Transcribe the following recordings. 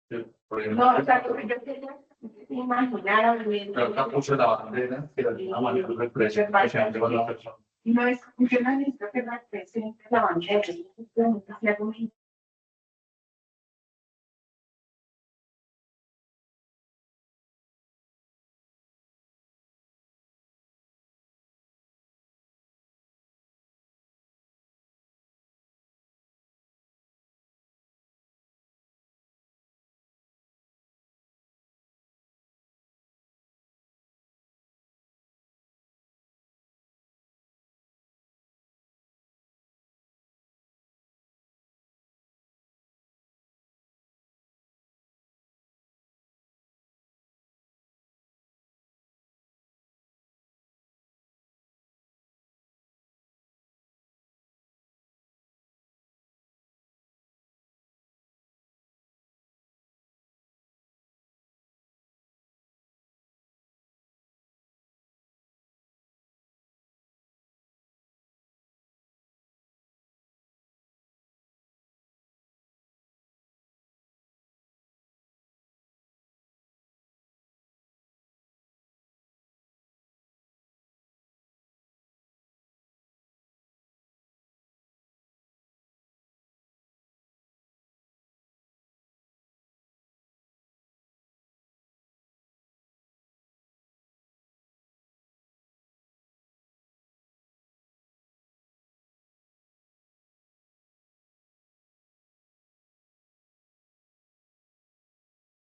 No, o sea, porque yo quería imaginar pero acá puse la bandera que de alguna manera representa a la persona. No es, yo no necesito que represente la bandera, yo necesito que sea como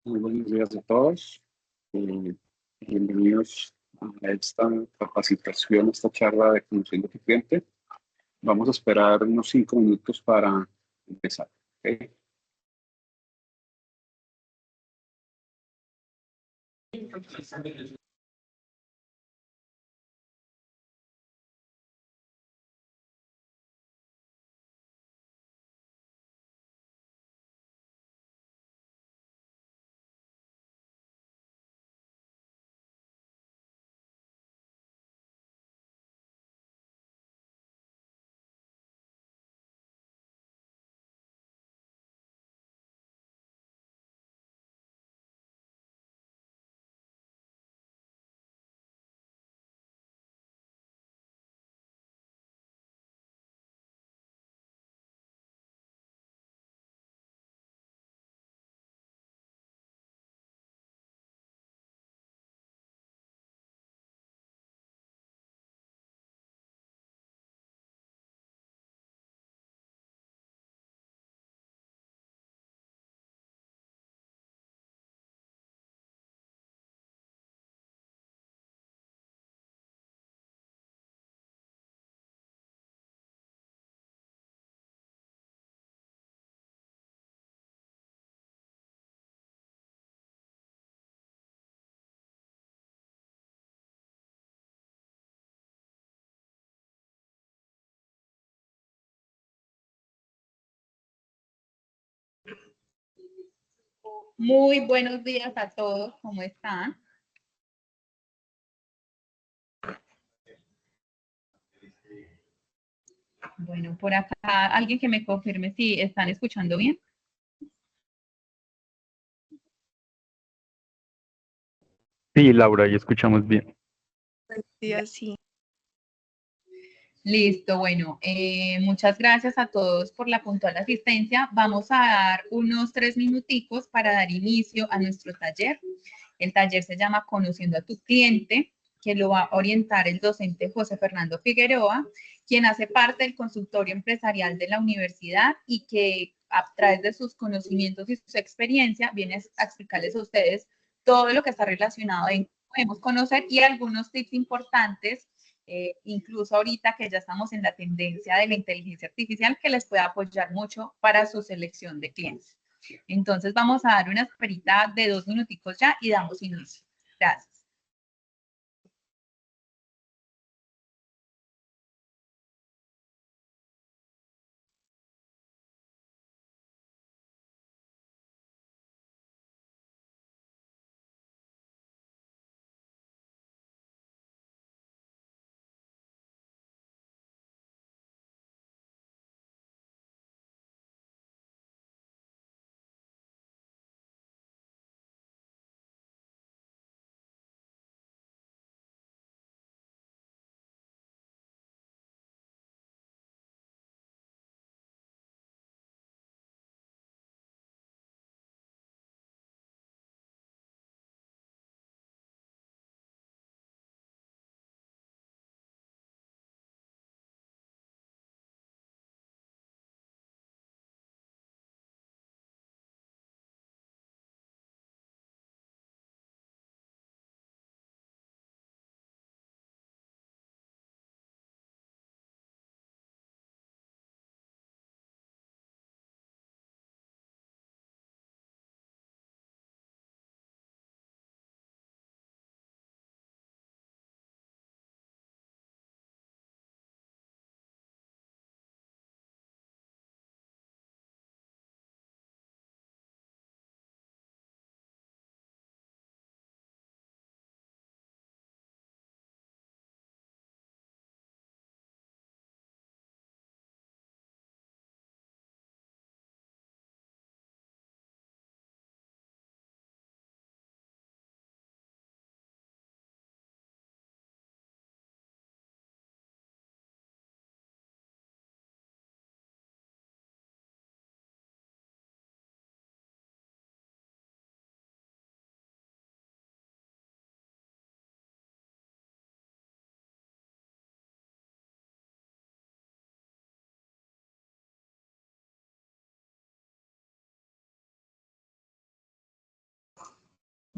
Muy buenos días a todos. Bienvenidos a esta capacitación, esta charla de Conociendo a tu Cliente. Vamos a esperar unos 5 minutos para empezar. ¿Ok? Muy buenos días a todos, ¿cómo están? Bueno, por acá alguien que me confirme si están escuchando bien. Sí, Laura, ya escuchamos bien. Sí, así. Listo, bueno, muchas gracias a todos por la puntual asistencia. Vamos a dar unos 3 minuticos para dar inicio a nuestro taller. El taller se llama Conociendo a tu Cliente, que lo va a orientar el docente José Fernando Figueroa, quien hace parte del consultorio empresarial de la universidad y que a través de sus conocimientos y su experiencia viene a explicarles a ustedes todo lo que está relacionado en podemos conocer y algunos tips importantes, incluso ahorita que ya estamos en la tendencia de la inteligencia artificial, que les puede apoyar mucho para su selección de clientes. Entonces vamos a dar una esperita de 2 minuticos ya y damos inicio. Gracias.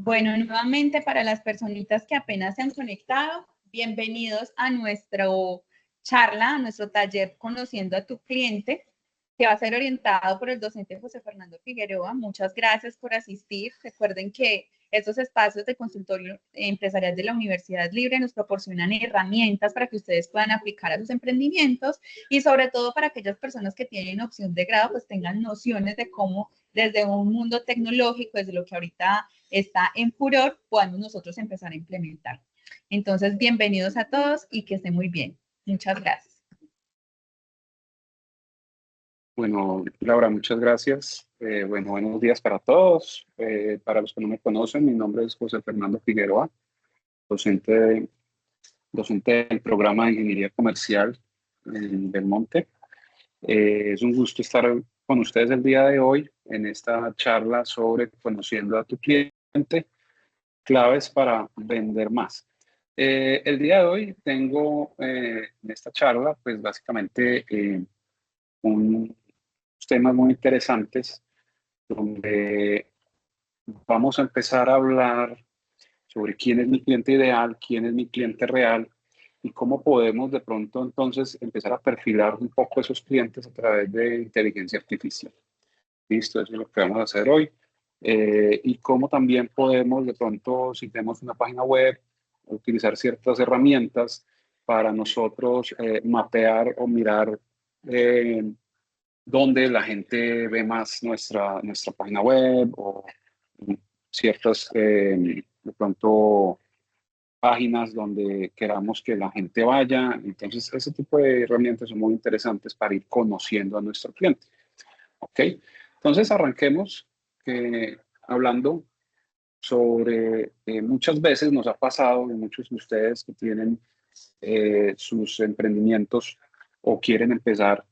Bueno, nuevamente para las personitas que apenas se han conectado, bienvenidos a nuestro charla, a nuestro taller Conociendo a tu cliente, que va a ser orientado por el docente José Fernando Figueroa. Muchas gracias por asistir. Recuerden que estos espacios de consultorio empresarial de la Universidad Libre nos proporcionan herramientas para que ustedes puedan aplicar a sus emprendimientos y sobre todo para aquellas personas que tienen opción de grado, pues tengan nociones de cómo desde un mundo tecnológico, desde lo que ahorita está en furor, podamos nosotros empezar a implementar. Entonces, bienvenidos a todos y que estén muy bien. Muchas gracias. Bueno, Laura, muchas gracias. Bueno, buenos días para todos. Para los que no me conocen, mi nombre es José Fernando Figueroa, docente, docente del programa de Ingeniería Comercial en Belmonte. Es un gusto estar con ustedes el día de hoy en esta charla sobre conociendo a tu cliente, claves para vender más. El día de hoy tengo en esta charla, pues básicamente unos temas muy interesantes donde vamos a empezar a hablar sobre quién es mi cliente ideal, quién es mi cliente real y cómo podemos de pronto entonces empezar a perfilar un poco esos clientes a través de inteligencia artificial. Listo, eso es lo que vamos a hacer hoy. Y cómo también podemos de pronto, si tenemos una página web, utilizar ciertas herramientas para nosotros mapear o mirar dónde la gente ve más nuestra página web o ciertas, de pronto, páginas donde queramos que la gente vaya. Entonces, ese tipo de herramientas son muy interesantes para ir conociendo a nuestro cliente. ¿Ok? Entonces, arranquemos hablando sobre, muchas veces nos ha pasado, y muchos de ustedes que tienen sus emprendimientos o quieren empezar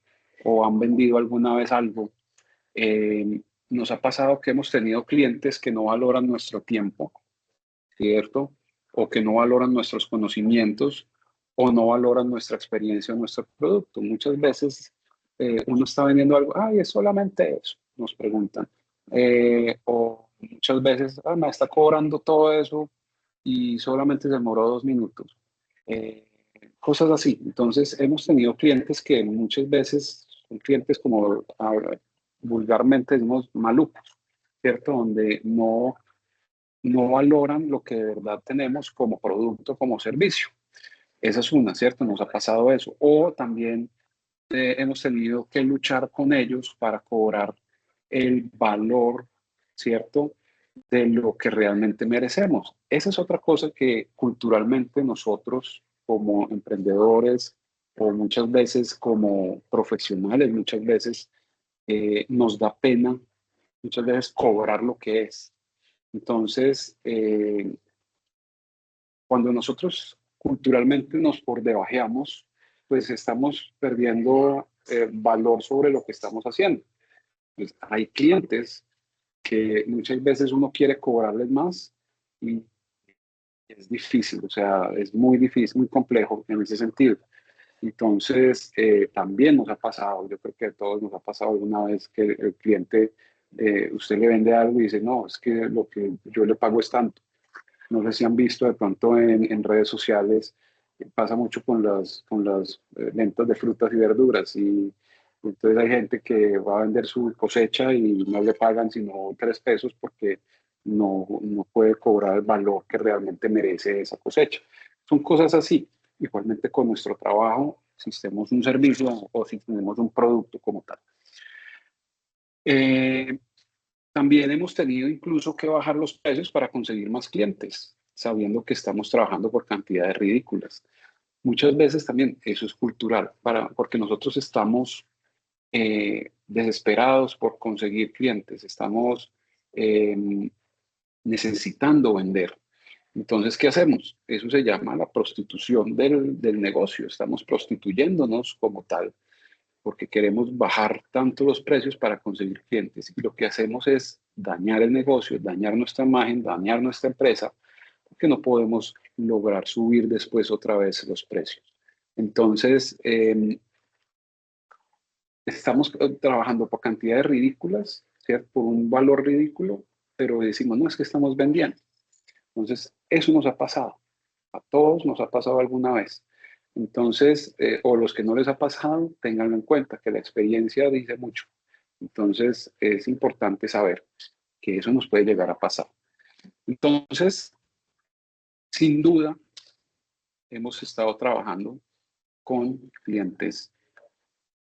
o han vendido alguna vez algo, nos ha pasado que hemos tenido clientes que no valoran nuestro tiempo, ¿cierto? O que no valoran nuestros conocimientos o no valoran nuestra experiencia o nuestro producto. Muchas veces uno está vendiendo algo, ay, es solamente eso, nos preguntan. O muchas veces, me está cobrando todo eso y solamente se demoró 2 minutos. Cosas así. Entonces, hemos tenido clientes que muchas veces son clientes como vulgarmente decimos malucos, ¿cierto? Donde no valoran lo que de verdad tenemos como producto, como servicio. Esa es una, ¿cierto? Nos ha pasado eso. O también hemos tenido que luchar con ellos para cobrar el valor, ¿cierto? De lo que realmente merecemos. Esa es otra cosa que culturalmente nosotros como emprendedores o muchas veces como profesionales, muchas veces nos da pena, muchas veces cobrar lo que es. Entonces, cuando nosotros culturalmente nos por debajeamos, pues estamos perdiendo valor sobre lo que estamos haciendo. Pues hay clientes que muchas veces uno quiere cobrarles más y es difícil, o sea, es muy difícil, muy complejo en ese sentido. Entonces, también nos ha pasado, yo creo que a todos nos ha pasado alguna vez que el cliente, usted le vende algo y dice, no, es que lo que yo le pago es tanto. No sé si han visto de pronto en redes sociales, pasa mucho con las ventas de frutas y verduras y entonces hay gente que va a vender su cosecha y no le pagan sino 3 pesos porque no puede cobrar el valor que realmente merece esa cosecha. Son cosas así. Igualmente con nuestro trabajo, si tenemos un servicio o si tenemos un producto como tal. Eh, También hemos tenido incluso que bajar los precios para conseguir más clientes, sabiendo que estamos trabajando por cantidades ridículas. Muchas veces también eso es cultural, porque nosotros estamos desesperados por conseguir clientes, estamos eh, necesitando vender. Entonces, ¿qué hacemos? Eso se llama la prostitución del negocio. Estamos prostituyéndonos como tal porque queremos bajar tanto los precios para conseguir clientes. Y lo que hacemos es dañar el negocio, dañar nuestra imagen, dañar nuestra empresa, porque no podemos lograr subir después otra vez los precios. Entonces, estamos trabajando por cantidades ridículas, ¿cierto? Por un valor ridículo, pero decimos, no, es que estamos vendiendo. Entonces, eso nos ha pasado. A todos nos ha pasado alguna vez. Entonces, o los que no les ha pasado, tenganlo en cuenta, que la experiencia dice mucho. Entonces, es importante saber que eso nos puede llegar a pasar. Entonces, sin duda, hemos estado trabajando con clientes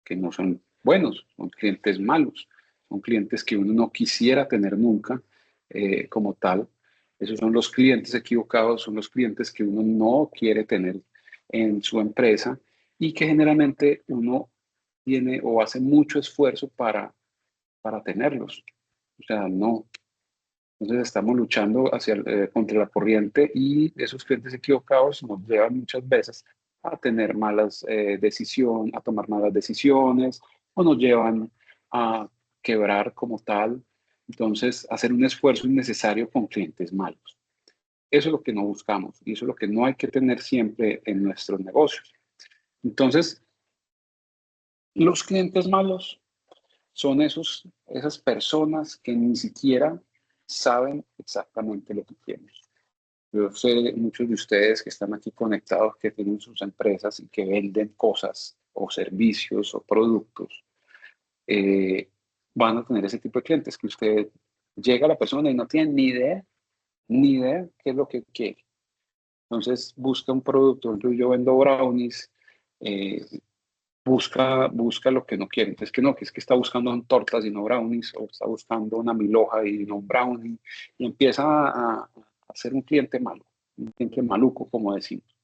que no son buenos, son clientes malos, son clientes que uno no quisiera tener nunca como tal. Esos son los clientes equivocados, son los clientes que uno no quiere tener en su empresa y que generalmente uno tiene o hace mucho esfuerzo para tenerlos. O sea, no. Entonces estamos luchando contra la corriente y esos clientes equivocados nos llevan muchas veces a tener a tomar malas decisiones o nos llevan a quebrar como tal. Entonces, hacer un esfuerzo innecesario con clientes malos. Eso es lo que no buscamos y eso es lo que no hay que tener siempre en nuestros negocios. Entonces, los clientes malos son esas personas que ni siquiera saben exactamente lo que quieren. Yo sé muchos de ustedes que están aquí conectados, que tienen sus empresas y que venden cosas o servicios o productos, van a tener ese tipo de clientes que usted llega a la persona y no tiene ni idea qué es lo que quiere. Entonces busca un producto, yo vendo brownies, eh, busca lo que no quiere. Entonces, que es que está buscando tortas y no brownies, o está buscando una milhoja y no un brownie, y empieza a ser un cliente malo, un cliente maluco, como decimos.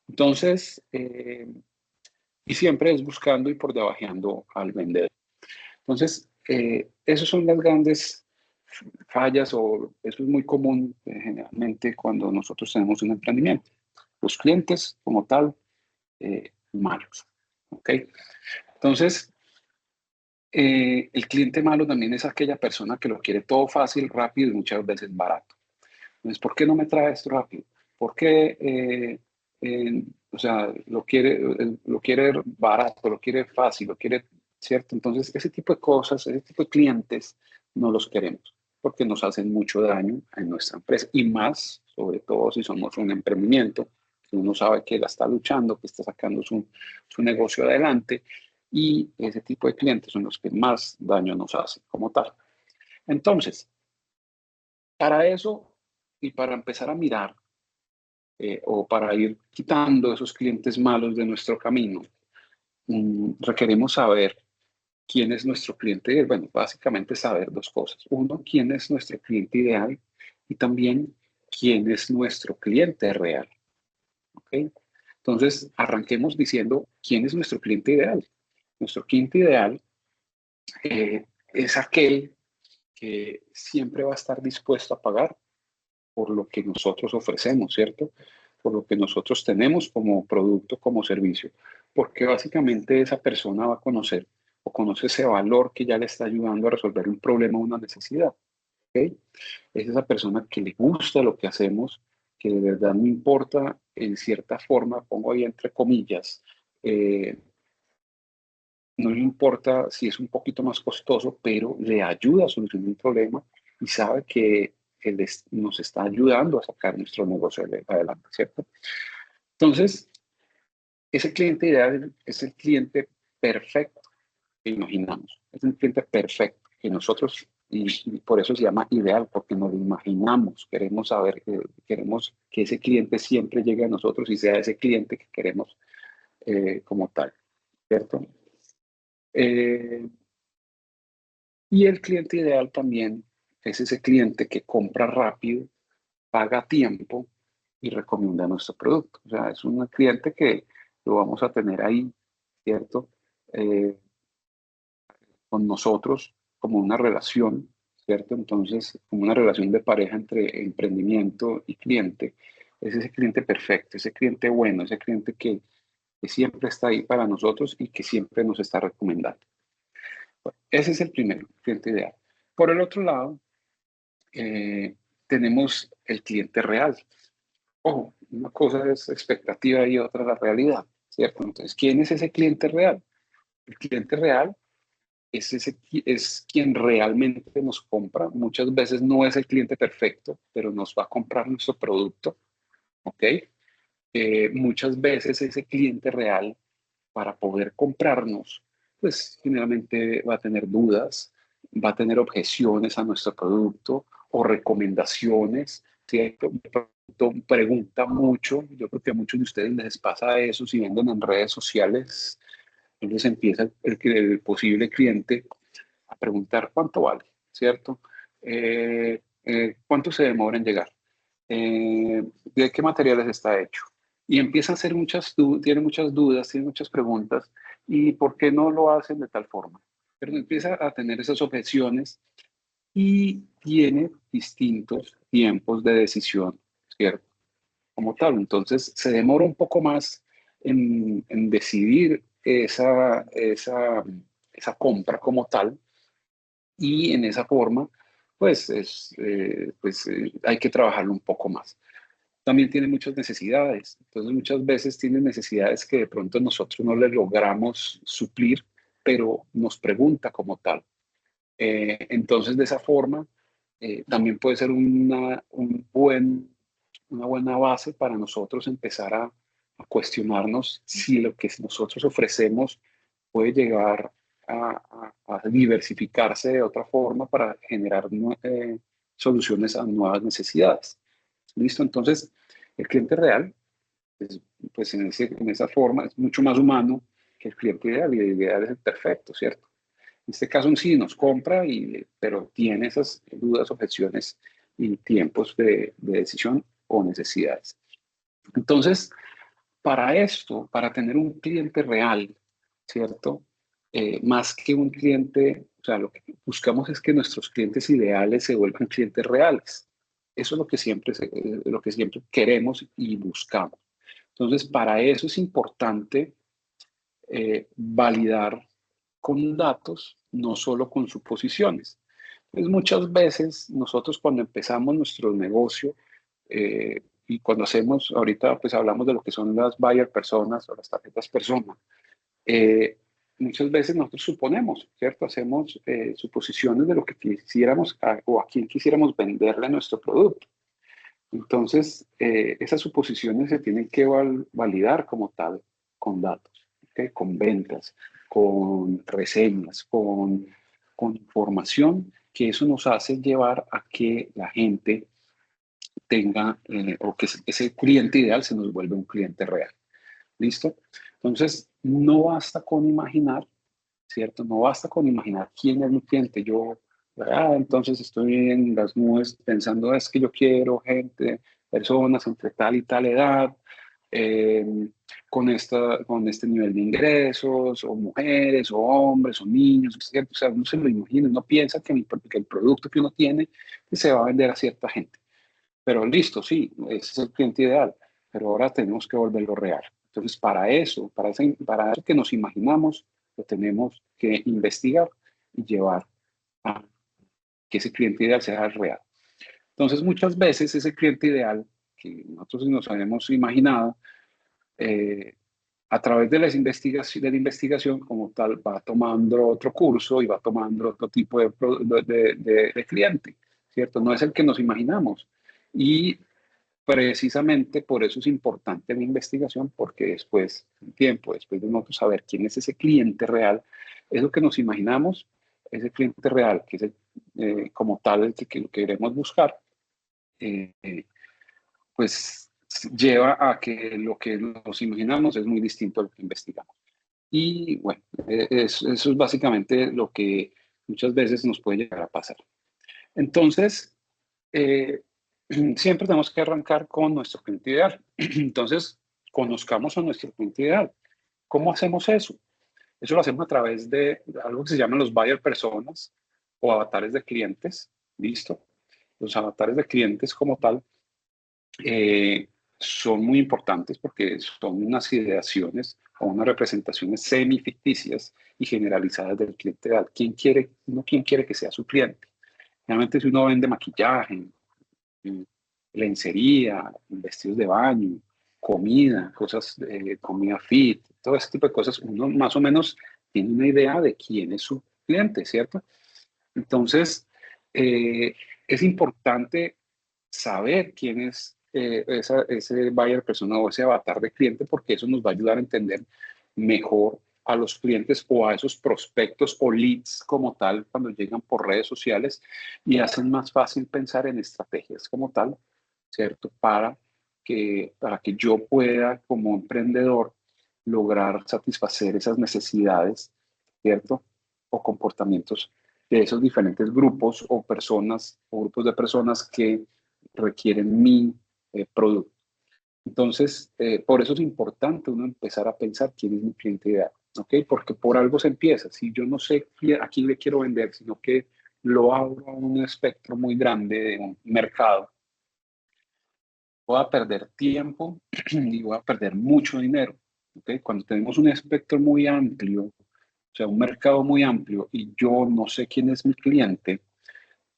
Entonces, y siempre es buscando y por debajeando al vendedor. Entonces, esas son las grandes fallas, o eso es muy común generalmente cuando nosotros tenemos un emprendimiento. Los clientes, como tal, malos. ¿Ok? Entonces, el cliente malo también es aquella persona que lo quiere todo fácil, rápido y muchas veces barato. Entonces, ¿por qué no me trae esto rápido? ¿Por qué, o sea, lo quiere barato, lo quiere fácil, lo quiere, ¿cierto? Entonces, ese tipo de cosas, ese tipo de clientes, no los queremos porque nos hacen mucho daño en nuestra empresa y más, sobre todo si somos un emprendimiento, que uno sabe que la está luchando, que está sacando su negocio adelante y ese tipo de clientes son los que más daño nos hacen como tal. Entonces, para eso y para empezar a mirar o para ir quitando esos clientes malos de nuestro camino, requerimos saber quién es nuestro cliente ideal. Bueno, básicamente saber dos cosas. Uno, quién es nuestro cliente ideal y también quién es nuestro cliente real. ¿Ok? Entonces, arranquemos diciendo quién es nuestro cliente ideal. Nuestro cliente ideal es aquel que siempre va a estar dispuesto a pagar por lo que nosotros ofrecemos, ¿cierto? Por lo que nosotros tenemos como producto, como servicio, porque básicamente esa persona va a conocer o conoce ese valor que ya le está ayudando a resolver un problema o una necesidad, ¿ok? Es esa persona que le gusta lo que hacemos, que de verdad no importa, en cierta forma, pongo ahí entre comillas, no le importa si es un poquito más costoso, pero le ayuda a solucionar un problema y sabe que él nos está ayudando a sacar nuestro negocio adelante, ¿cierto? Entonces, ese cliente ideal es el cliente perfecto que imaginamos. Es un cliente perfecto que nosotros, y por eso se llama ideal, porque nos lo imaginamos. Queremos saber, queremos que ese cliente siempre llegue a nosotros y sea ese cliente que queremos como tal, ¿cierto? Y el cliente ideal también es ese cliente que compra rápido, paga a tiempo y recomienda nuestro producto. O sea, es un cliente que lo vamos a tener ahí, ¿cierto? Eh, con nosotros como una relación, ¿cierto? Entonces, como una relación de pareja entre emprendimiento y cliente. Es ese cliente perfecto, ese cliente bueno, ese cliente que siempre está ahí para nosotros y que siempre nos está recomendando. Bueno, ese es el primero, cliente ideal. Por el otro lado, tenemos el cliente real. Ojo, una cosa es expectativa y otra la realidad, ¿cierto? Entonces, ¿quién es ese cliente real? El cliente real es quien realmente nos compra. Muchas veces no es el cliente perfecto, pero nos va a comprar nuestro producto, ¿ok? Muchas veces ese cliente real, para poder comprarnos, pues generalmente va a tener dudas, va a tener objeciones a nuestro producto o recomendaciones, ¿cierto? De pronto pregunta mucho. Yo creo que a muchos de ustedes les pasa eso si venden en redes sociales. Entonces empieza el posible cliente a preguntar cuánto vale, ¿cierto? ¿Cuánto se demora en llegar? ¿De qué materiales está hecho? Y empieza a hacer tiene muchas dudas, tiene muchas preguntas, ¿y por qué no lo hacen de tal forma? Pero empieza a tener esas objeciones y tiene distintos tiempos de decisión, ¿cierto? Como tal. Entonces se demora un poco más en decidir esa compra como tal, y en esa forma, pues, hay que trabajarlo un poco más. También tiene muchas necesidades, entonces muchas veces tiene necesidades que de pronto nosotros no le logramos suplir, pero nos pregunta como tal. Entonces, de esa forma, también puede ser una buena base para nosotros empezar a cuestionarnos si lo que nosotros ofrecemos puede llegar a diversificarse de otra forma para generar soluciones a nuevas necesidades. ¿Listo? Entonces, el cliente real, pues en esa forma, es mucho más humano que el cliente ideal, y el ideal es el perfecto, ¿cierto? En este caso sí nos compra, pero tiene esas dudas, objeciones y tiempos de decisión o necesidades. Entonces, para esto, para tener un cliente real, ¿cierto? Más que un cliente, o sea, lo que buscamos es que nuestros clientes ideales se vuelvan clientes reales. Eso es lo que siempre queremos y buscamos. Entonces, para eso es importante validar con datos, no solo con suposiciones. Entonces, muchas veces nosotros cuando empezamos nuestro negocio, y cuando hacemos, ahorita pues hablamos de lo que son las buyer personas o las tarjetas persona, eh, muchas veces nosotros suponemos, ¿cierto? Hacemos suposiciones de lo que quisiéramos o a quién quisiéramos venderle nuestro producto. Entonces, esas suposiciones se tienen que validar como tal con datos, ¿okay? Con ventas, con reseñas, con información, que eso nos hace llevar a que la gente tenga, o que ese cliente ideal se nos vuelve un cliente real. ¿Listo? Entonces, no basta con imaginar, ¿cierto? No basta con imaginar quién es mi cliente. Entonces estoy en las nubes pensando, es que yo quiero gente, personas entre tal y tal edad, eh, con este nivel de ingresos, o mujeres, o hombres, o niños, ¿cierto? O sea, uno se lo imagina, uno piensa que el producto que uno tiene se va a vender a cierta gente. Pero listo, sí, ese es el cliente ideal, pero ahora tenemos que volverlo real. Entonces, para eso que nos imaginamos, lo tenemos que investigar y llevar a que ese cliente ideal sea real. Entonces, muchas veces ese cliente ideal que nosotros nos habíamos imaginado, a través de la investigación como tal, va tomando otro curso y va tomando otro tipo de cliente, ¿cierto? No es el que nos imaginamos. Y precisamente por eso es importante la investigación, porque después, en tiempo, después de nosotros saber quién es ese cliente real, es lo que nos imaginamos, ese cliente real, que es como tal el que queremos buscar, eh, pues lleva a que lo que nos imaginamos es muy distinto a lo que investigamos. Y bueno, eso es básicamente lo que muchas veces nos puede llegar a pasar. Entonces, eh, siempre tenemos que arrancar con nuestro cliente ideal. Entonces, conozcamos a nuestro cliente ideal. ¿Cómo hacemos eso? Eso lo hacemos a través de algo que se llaman los buyer personas o avatares de clientes. ¿Listo? Los avatares de clientes como tal son muy importantes porque son unas ideaciones o unas representaciones semificticias y generalizadas del cliente ideal. ¿Quién quiere que sea su cliente? Realmente si uno vende maquillaje, lencería, vestidos de baño, comida, comida fit, todo ese tipo de cosas, uno más o menos tiene una idea de quién es su cliente, ¿cierto? Entonces, es importante saber quién es ese buyer persona o ese avatar de cliente, porque eso nos va a ayudar a entender mejor a los clientes o a esos prospectos o leads como tal cuando llegan por redes sociales, y hacen más fácil pensar en estrategias como tal, ¿cierto? Para que yo pueda como emprendedor lograr satisfacer esas necesidades, ¿cierto? O comportamientos de esos diferentes grupos o personas o grupos de personas que requieren mi producto. Entonces, por eso es importante uno empezar a pensar quién es mi cliente ideal, ¿ok? Porque por algo se empieza. Si yo no sé a quién le quiero vender, sino que lo abro a un espectro muy grande de un mercado, voy a perder tiempo y voy a perder mucho dinero, ¿ok? Cuando tenemos un espectro muy amplio, o sea, un mercado muy amplio, y yo no sé quién es mi cliente,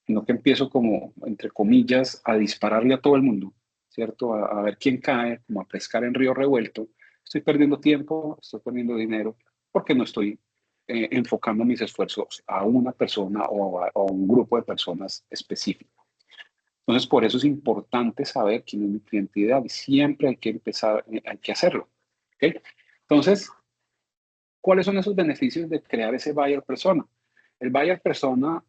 sino que empiezo como, entre comillas, a dispararle a todo el mundo, ¿cierto? A ver quién cae, como a pescar en río revuelto. Estoy perdiendo tiempo, estoy perdiendo dinero, porque no estoy enfocando mis esfuerzos a una persona o a un grupo de personas específico. Entonces, por eso es importante saber quién es mi cliente ideal y siempre hay que empezar, hay que hacerlo, ¿ok? Entonces, ¿cuáles son esos beneficios de crear ese buyer persona? El buyer persona,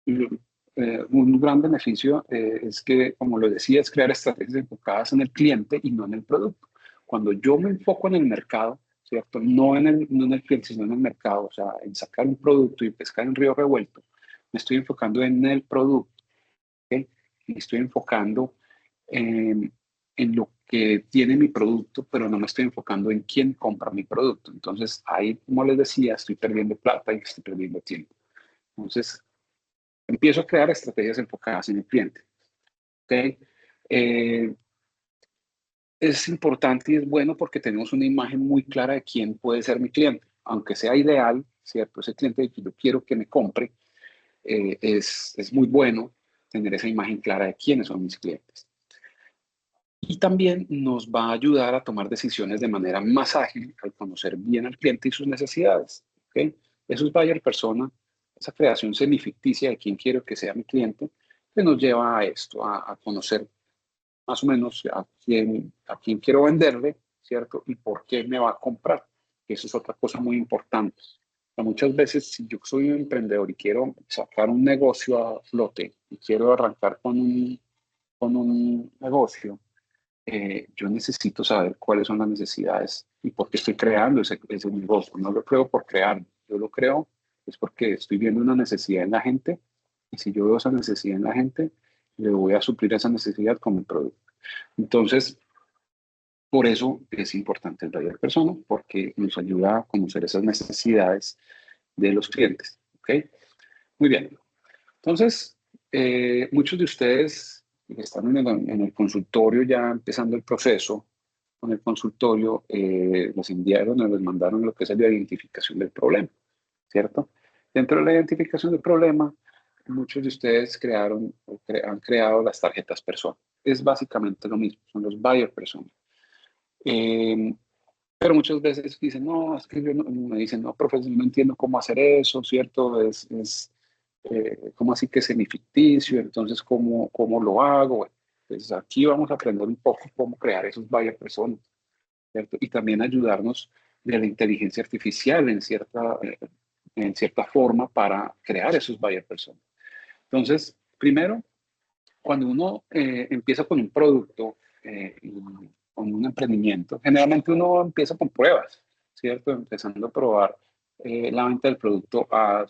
un gran beneficio es que, como lo decía, es crear estrategias enfocadas en el cliente y no en el producto. Cuando yo me enfoco en el mercado, ¿cierto? No en el cliente, sino en el mercado, o sea, en sacar un producto y pescar en río revuelto, me estoy enfocando en el producto, ¿ok? Me estoy enfocando en lo que tiene mi producto, pero no me estoy enfocando en quién compra mi producto. Entonces, ahí, como les decía, estoy perdiendo plata y estoy perdiendo tiempo. Entonces, empiezo a crear estrategias enfocadas en el cliente. ¿Okay? Es importante y es bueno porque tenemos una imagen muy clara de quién puede ser mi cliente. Aunque sea ideal, ¿cierto? Ese cliente que yo quiero que me compre, es muy bueno tener esa imagen clara de quiénes son mis clientes. Y también nos va a ayudar a tomar decisiones de manera más ágil al conocer bien al cliente y sus necesidades. ¿Okay? Eso es buyer persona, esa creación semificticia de quién quiero que sea mi cliente, que nos lleva a esto, a conocer más o menos a quién quiero venderle, ¿cierto? Y por qué me va a comprar. Eso es otra cosa muy importante. O sea, muchas veces, si yo soy un emprendedor y quiero sacar un negocio a flote y quiero arrancar con un negocio, yo necesito saber cuáles son las necesidades y por qué estoy creando ese negocio. No lo creo por crear, yo lo creo es porque estoy viendo una necesidad en la gente, y si yo veo esa necesidad en la gente, le voy a suplir esa necesidad con mi producto. Entonces, por eso es importante el buyer persona, porque nos ayuda a conocer esas necesidades de los clientes. ¿Ok? Muy bien. Entonces, muchos de ustedes que están en el consultorio ya empezando el proceso, con el consultorio, les enviaron o les mandaron lo que es la identificación del problema, ¿cierto? Dentro de la identificación del problema, muchos de ustedes han creado las tarjetas persona. Es básicamente lo mismo, son los buyer persona. Pero muchas veces dicen, no, es que me dicen, no, profesor, no entiendo cómo hacer eso, ¿cierto? ¿Cómo así que es semificticio? Entonces, ¿cómo lo hago? Bueno, pues aquí vamos a aprender un poco cómo crear esos buyer personas, ¿cierto? Y también ayudarnos de la inteligencia artificial en cierta forma para crear esos buyer personas. Entonces, primero, cuando uno empieza con un producto, con un emprendimiento, generalmente uno empieza con pruebas, ¿cierto? Empezando a probar la venta del producto a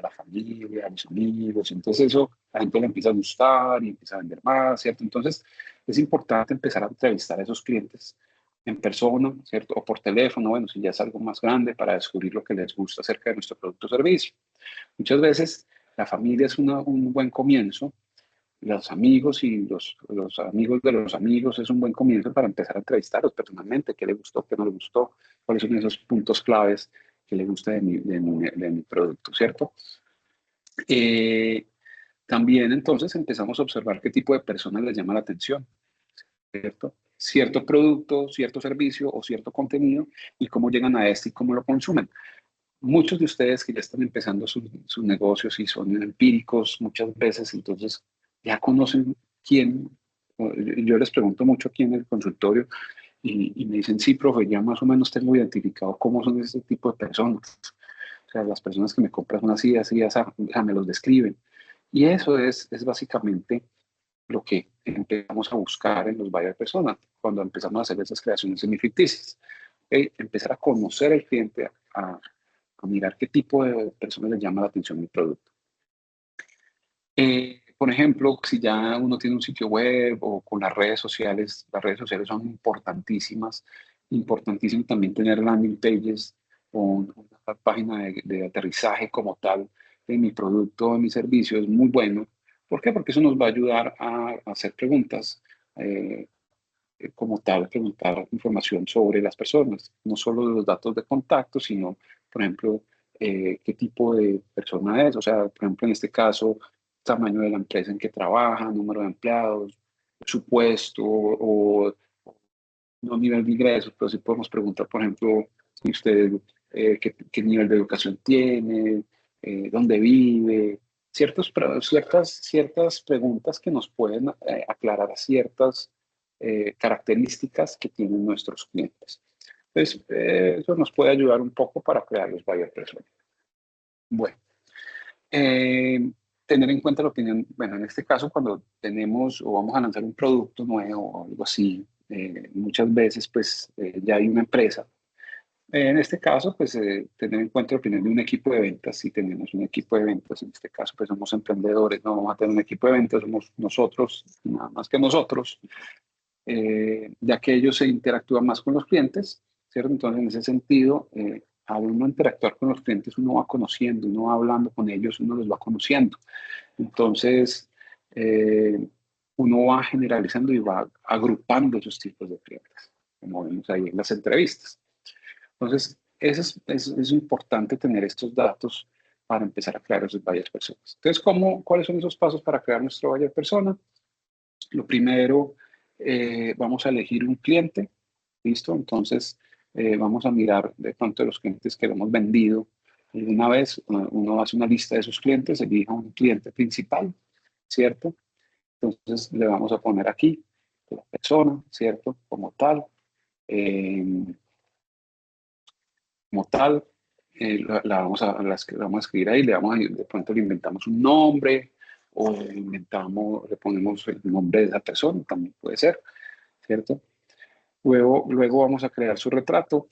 la familia, a los amigos. Entonces eso a la gente le empieza a gustar y empieza a vender más, ¿cierto? Entonces es importante empezar a entrevistar a esos clientes en persona, ¿cierto? O por teléfono, bueno, si ya es algo más grande, para descubrir lo que les gusta acerca de nuestro producto o servicio. Muchas veces la familia es un buen comienzo. Los amigos y los amigos de los amigos es un buen comienzo para empezar a entrevistarlos personalmente, qué le gustó, qué no le gustó, cuáles son esos puntos claves que le gusta de mi producto, ¿cierto? Eh, También entonces empezamos a observar qué tipo de personas les llama la atención, ¿cierto? Cierto producto, cierto servicio o cierto contenido, y cómo llegan a este y cómo lo consumen. muchos de ustedes que ya están empezando sus negocios y son empíricos muchas veces, entonces ya conocen quién. Yo les pregunto mucho aquí en el consultorio y me dicen, sí, profe, ya más o menos tengo identificado cómo son este tipo de personas. O sea, las personas que me compran son así, así, así, o sea, me los describen. Y eso es básicamente lo que empezamos a buscar en los buyer personas cuando empezamos a hacer esas creaciones semificticias. Empezar a conocer al cliente, a mirar qué tipo de personas les llama la atención mi producto. Por ejemplo, si ya uno tiene un sitio web o con las redes sociales son importantísimas. Importantísimo también tener landing pages o una página de aterrizaje como tal de mi producto o de mi servicio es muy bueno. ¿Por qué? Porque eso nos va a ayudar a hacer preguntas, como tal, preguntar información sobre las personas, no solo de los datos de contacto, sino, por ejemplo, qué tipo de persona es, o sea, por ejemplo, en este caso, tamaño de la empresa en que trabaja, número de empleados, su puesto o no nivel de ingresos, pero sí podemos preguntar, por ejemplo, si usted, qué nivel de educación tiene, dónde vive, ciertas preguntas que nos pueden aclarar ciertas características que tienen nuestros clientes. Entonces, eso nos puede ayudar un poco para crear los buyer personas. Bueno, tener en cuenta la opinión, bueno, en este caso cuando tenemos o vamos a lanzar un producto nuevo o algo así, muchas veces pues ya hay una empresa. En este caso, pues tener en cuenta la opinión de un equipo de ventas. Si tenemos un equipo de ventas, en este caso, pues somos emprendedores, no vamos a tener un equipo de ventas, somos nosotros, nada más que nosotros, ya que ellos se interactúan más con los clientes, ¿cierto? Entonces, en ese sentido, al uno interactuar con los clientes, uno va conociendo, uno va hablando con ellos, uno los va conociendo. Entonces, uno va generalizando y va agrupando esos tipos de clientes, como vemos ahí en las entrevistas. Entonces, es importante tener estos datos para empezar a crear esos buyer personas. Entonces, ¿cuáles son esos pasos para crear nuestro buyer persona? Lo primero, vamos a elegir un cliente, ¿listo? Entonces, vamos a mirar de cuántos de los clientes que hemos vendido. Una vez uno hace una lista de esos clientes, elija un cliente principal, ¿cierto? Entonces, le vamos a poner aquí la persona, ¿cierto? Eh, como tal, la vamos a escribir ahí, de pronto le inventamos un nombre o le ponemos el nombre de esa persona, también puede ser, ¿cierto? Luego vamos a crear su retrato.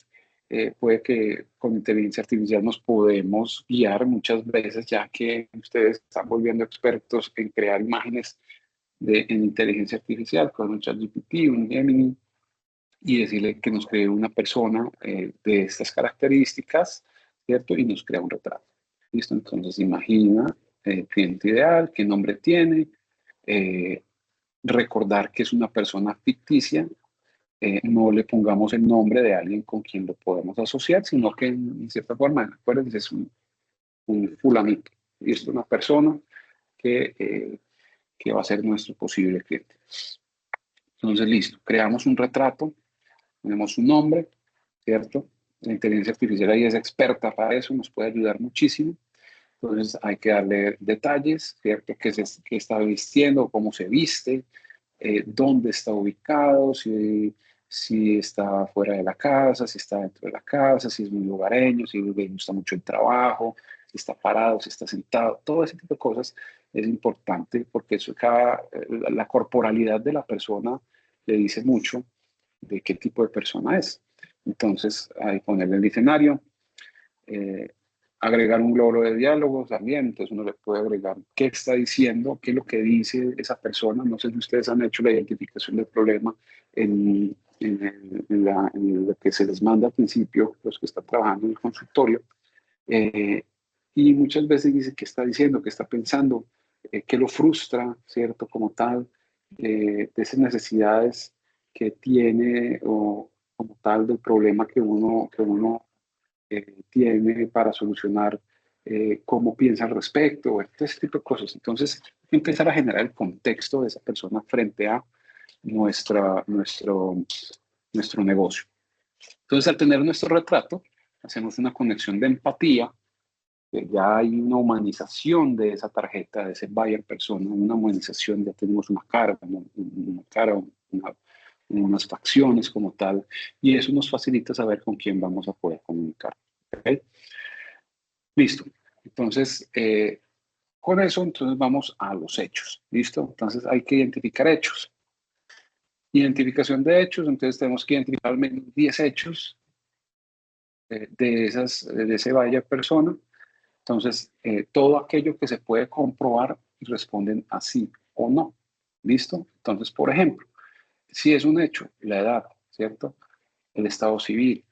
Puede que con inteligencia artificial nos podemos guiar muchas veces, ya que ustedes están volviendo expertos en crear imágenes en inteligencia artificial con un ChatGPT, un Gemini, y decirle que nos cree una persona de estas características, ¿cierto? Y nos crea un retrato. ¿Listo? Entonces imagina el cliente ideal, qué nombre tiene, eh, recordar que es una persona ficticia, no le pongamos el nombre de alguien con quien lo podemos asociar, sino que en cierta forma, acuérdense, es un fulanito, y es una persona que va a ser nuestro posible cliente. Entonces, listo, creamos un retrato, tenemos un nombre, ¿cierto? La inteligencia artificial ahí es experta para eso, nos puede ayudar muchísimo. Entonces hay que darle detalles, ¿cierto? Qué está vistiendo, cómo se viste, dónde está ubicado, si está fuera de la casa, si está dentro de la casa, si es muy lugareño, si le gusta mucho el trabajo, si está parado, si está sentado, todo ese tipo de cosas es importante porque la corporalidad de la persona le dice mucho de qué tipo de persona es. Entonces, ahí ponerle el diccionario, eh, agregar un globos de diálogo también, entonces uno le puede agregar qué está diciendo, qué es lo que dice esa persona. No sé si ustedes han hecho la identificación del problema en lo que se les manda al principio, los que están trabajando en el consultorio, y muchas veces dice qué está diciendo, qué está pensando, qué lo frustra, ¿cierto? Como tal, de esas necesidades que tiene o como tal del problema que uno tiene para solucionar, cómo piensa al respecto, ese tipo de cosas. Entonces, empezar a generar el contexto de esa persona frente a nuestro negocio. Entonces, al tener nuestro retrato, hacemos una conexión de empatía, que ya hay una humanización de esa tarjeta, de ese buyer persona, una humanización, ya tenemos una cara, unas facciones como tal, y eso nos facilita saber con quién vamos a poder comunicar. ¿Okay? Listo. Entonces, con eso, entonces vamos a los hechos. ¿Listo? Entonces hay que identificar hechos. Identificación de hechos, entonces tenemos que identificar al menos 10 hechos de ese buyer persona. Entonces, todo aquello que se puede comprobar responden así o no. ¿Listo? Entonces, por ejemplo, si es un hecho, la edad, ¿cierto? El estado civil,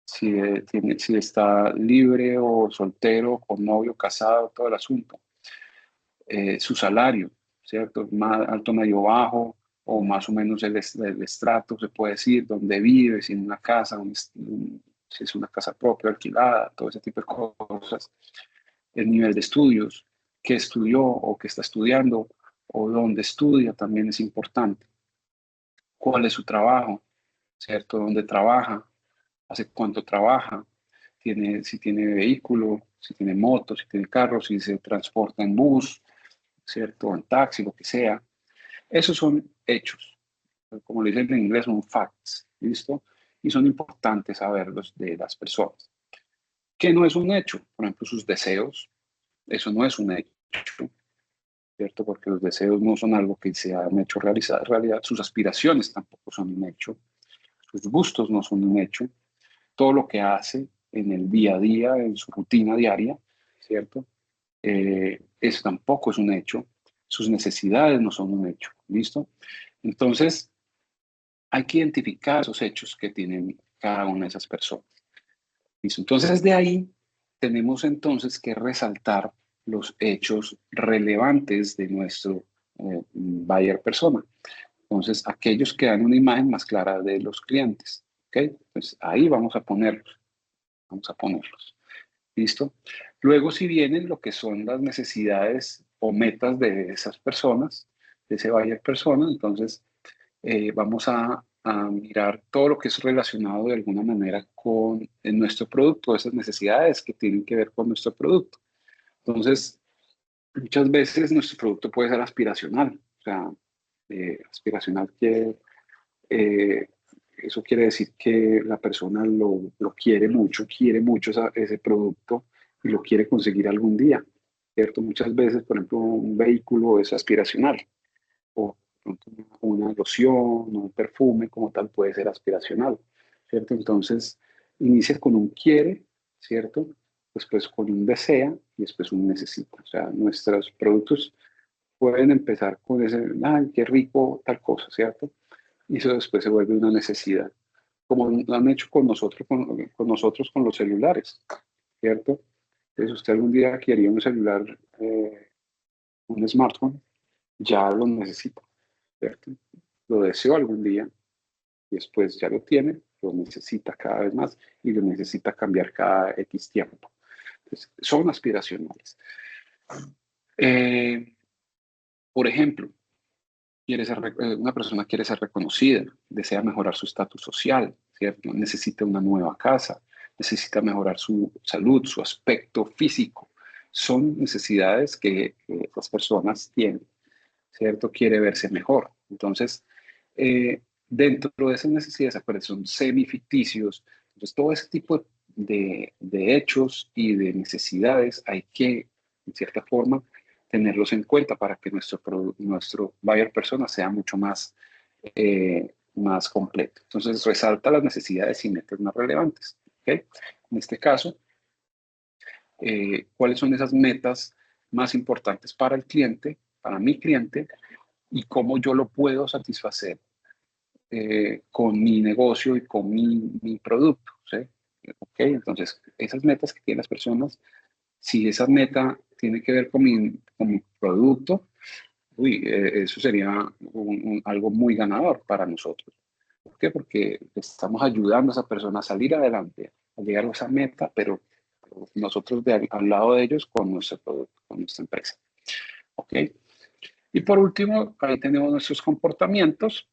si está libre o soltero, con novio, casado, todo el asunto. Su salario, ¿cierto? Más alto, medio, bajo, o más o menos el estrato, se puede decir, dónde vive, si en una casa, si es una casa propia, alquilada, todo ese tipo de cosas. El nivel de estudios, qué estudió o qué está estudiando, o dónde estudia también es importante. ¿Cuál es su trabajo? ¿Cierto? ¿Dónde trabaja? ¿Hace cuánto trabaja? Si tiene vehículo, si tiene moto, si tiene carro, si se transporta en bus, ¿cierto? En taxi, lo que sea. Esos son hechos. Como le dicen en inglés, son facts, ¿listo? Y son importantes saberlos de las personas. ¿Qué no es un hecho? Por ejemplo, sus deseos. Eso no es un hecho, ¿cierto? Porque los deseos no son algo que se han hecho realidad. Sus aspiraciones tampoco son un hecho. Sus gustos no son un hecho. Todo lo que hace en el día a día, en su rutina diaria, ¿cierto? Eso tampoco es un hecho. Sus necesidades no son un hecho, ¿listo? Entonces, hay que identificar esos hechos que tienen cada una de esas personas. ¿Listo? Entonces, de ahí tenemos entonces que resaltar los hechos relevantes de nuestro buyer persona. Entonces, aquellos que dan una imagen más clara de los clientes. ¿Ok? Entonces, ahí vamos a ponerlos. Vamos a ponerlos. ¿Listo? Luego, si vienen lo que son las necesidades o metas de esas personas, de ese buyer persona, entonces vamos a mirar todo lo que es relacionado de alguna manera con nuestro producto, esas necesidades que tienen que ver con nuestro producto. Entonces, muchas veces nuestro producto puede ser aspiracional, o sea, aspiracional que eso quiere decir que la persona lo quiere mucho ese producto y lo quiere conseguir algún día, ¿cierto? Muchas veces, por ejemplo, un vehículo es aspiracional o una loción o un perfume como tal puede ser aspiracional, ¿cierto? Entonces, inicia con un quiere, ¿cierto? Después con un desea y después un necesita. O sea, nuestros productos pueden empezar con ese, ay, qué rico tal cosa, ¿cierto? Y eso después se vuelve una necesidad, como lo han hecho con nosotros, con nosotros con los celulares, ¿cierto? Entonces, usted algún día quería un celular, un smartphone, ya lo necesita, ¿cierto? Lo deseó algún día y después ya lo tiene, lo necesita cada vez más y lo necesita cambiar cada X tiempo. Entonces, son aspiracionales. Por ejemplo, una persona quiere ser reconocida, desea mejorar su estatus social, ¿cierto? Necesita una nueva casa, necesita mejorar su salud, su aspecto físico. Son necesidades que las personas tienen, ¿cierto? Quiere verse mejor. Entonces, dentro de esas necesidades, son semificticios. Entonces, todo ese tipo de hechos y de necesidades hay que, en cierta forma, tenerlos en cuenta para que nuestro buyer persona sea mucho más completo. Entonces, resalta las necesidades y metas más relevantes. ¿Okay? En este caso, ¿cuáles son esas metas más importantes para el cliente, para mi cliente, y cómo yo lo puedo satisfacer con mi negocio y con mi producto? ¿Sí? ¿Okay? Entonces, esas metas que tienen las personas, si esa meta tiene que ver con mi producto, eso sería algo muy ganador para nosotros. ¿Por qué? Porque estamos ayudando a esa persona a salir adelante, a llegar a esa meta, pero nosotros al lado de ellos con nuestro producto, con nuestra empresa. ¿Ok? Y por último, ahí tenemos nuestros comportamientos.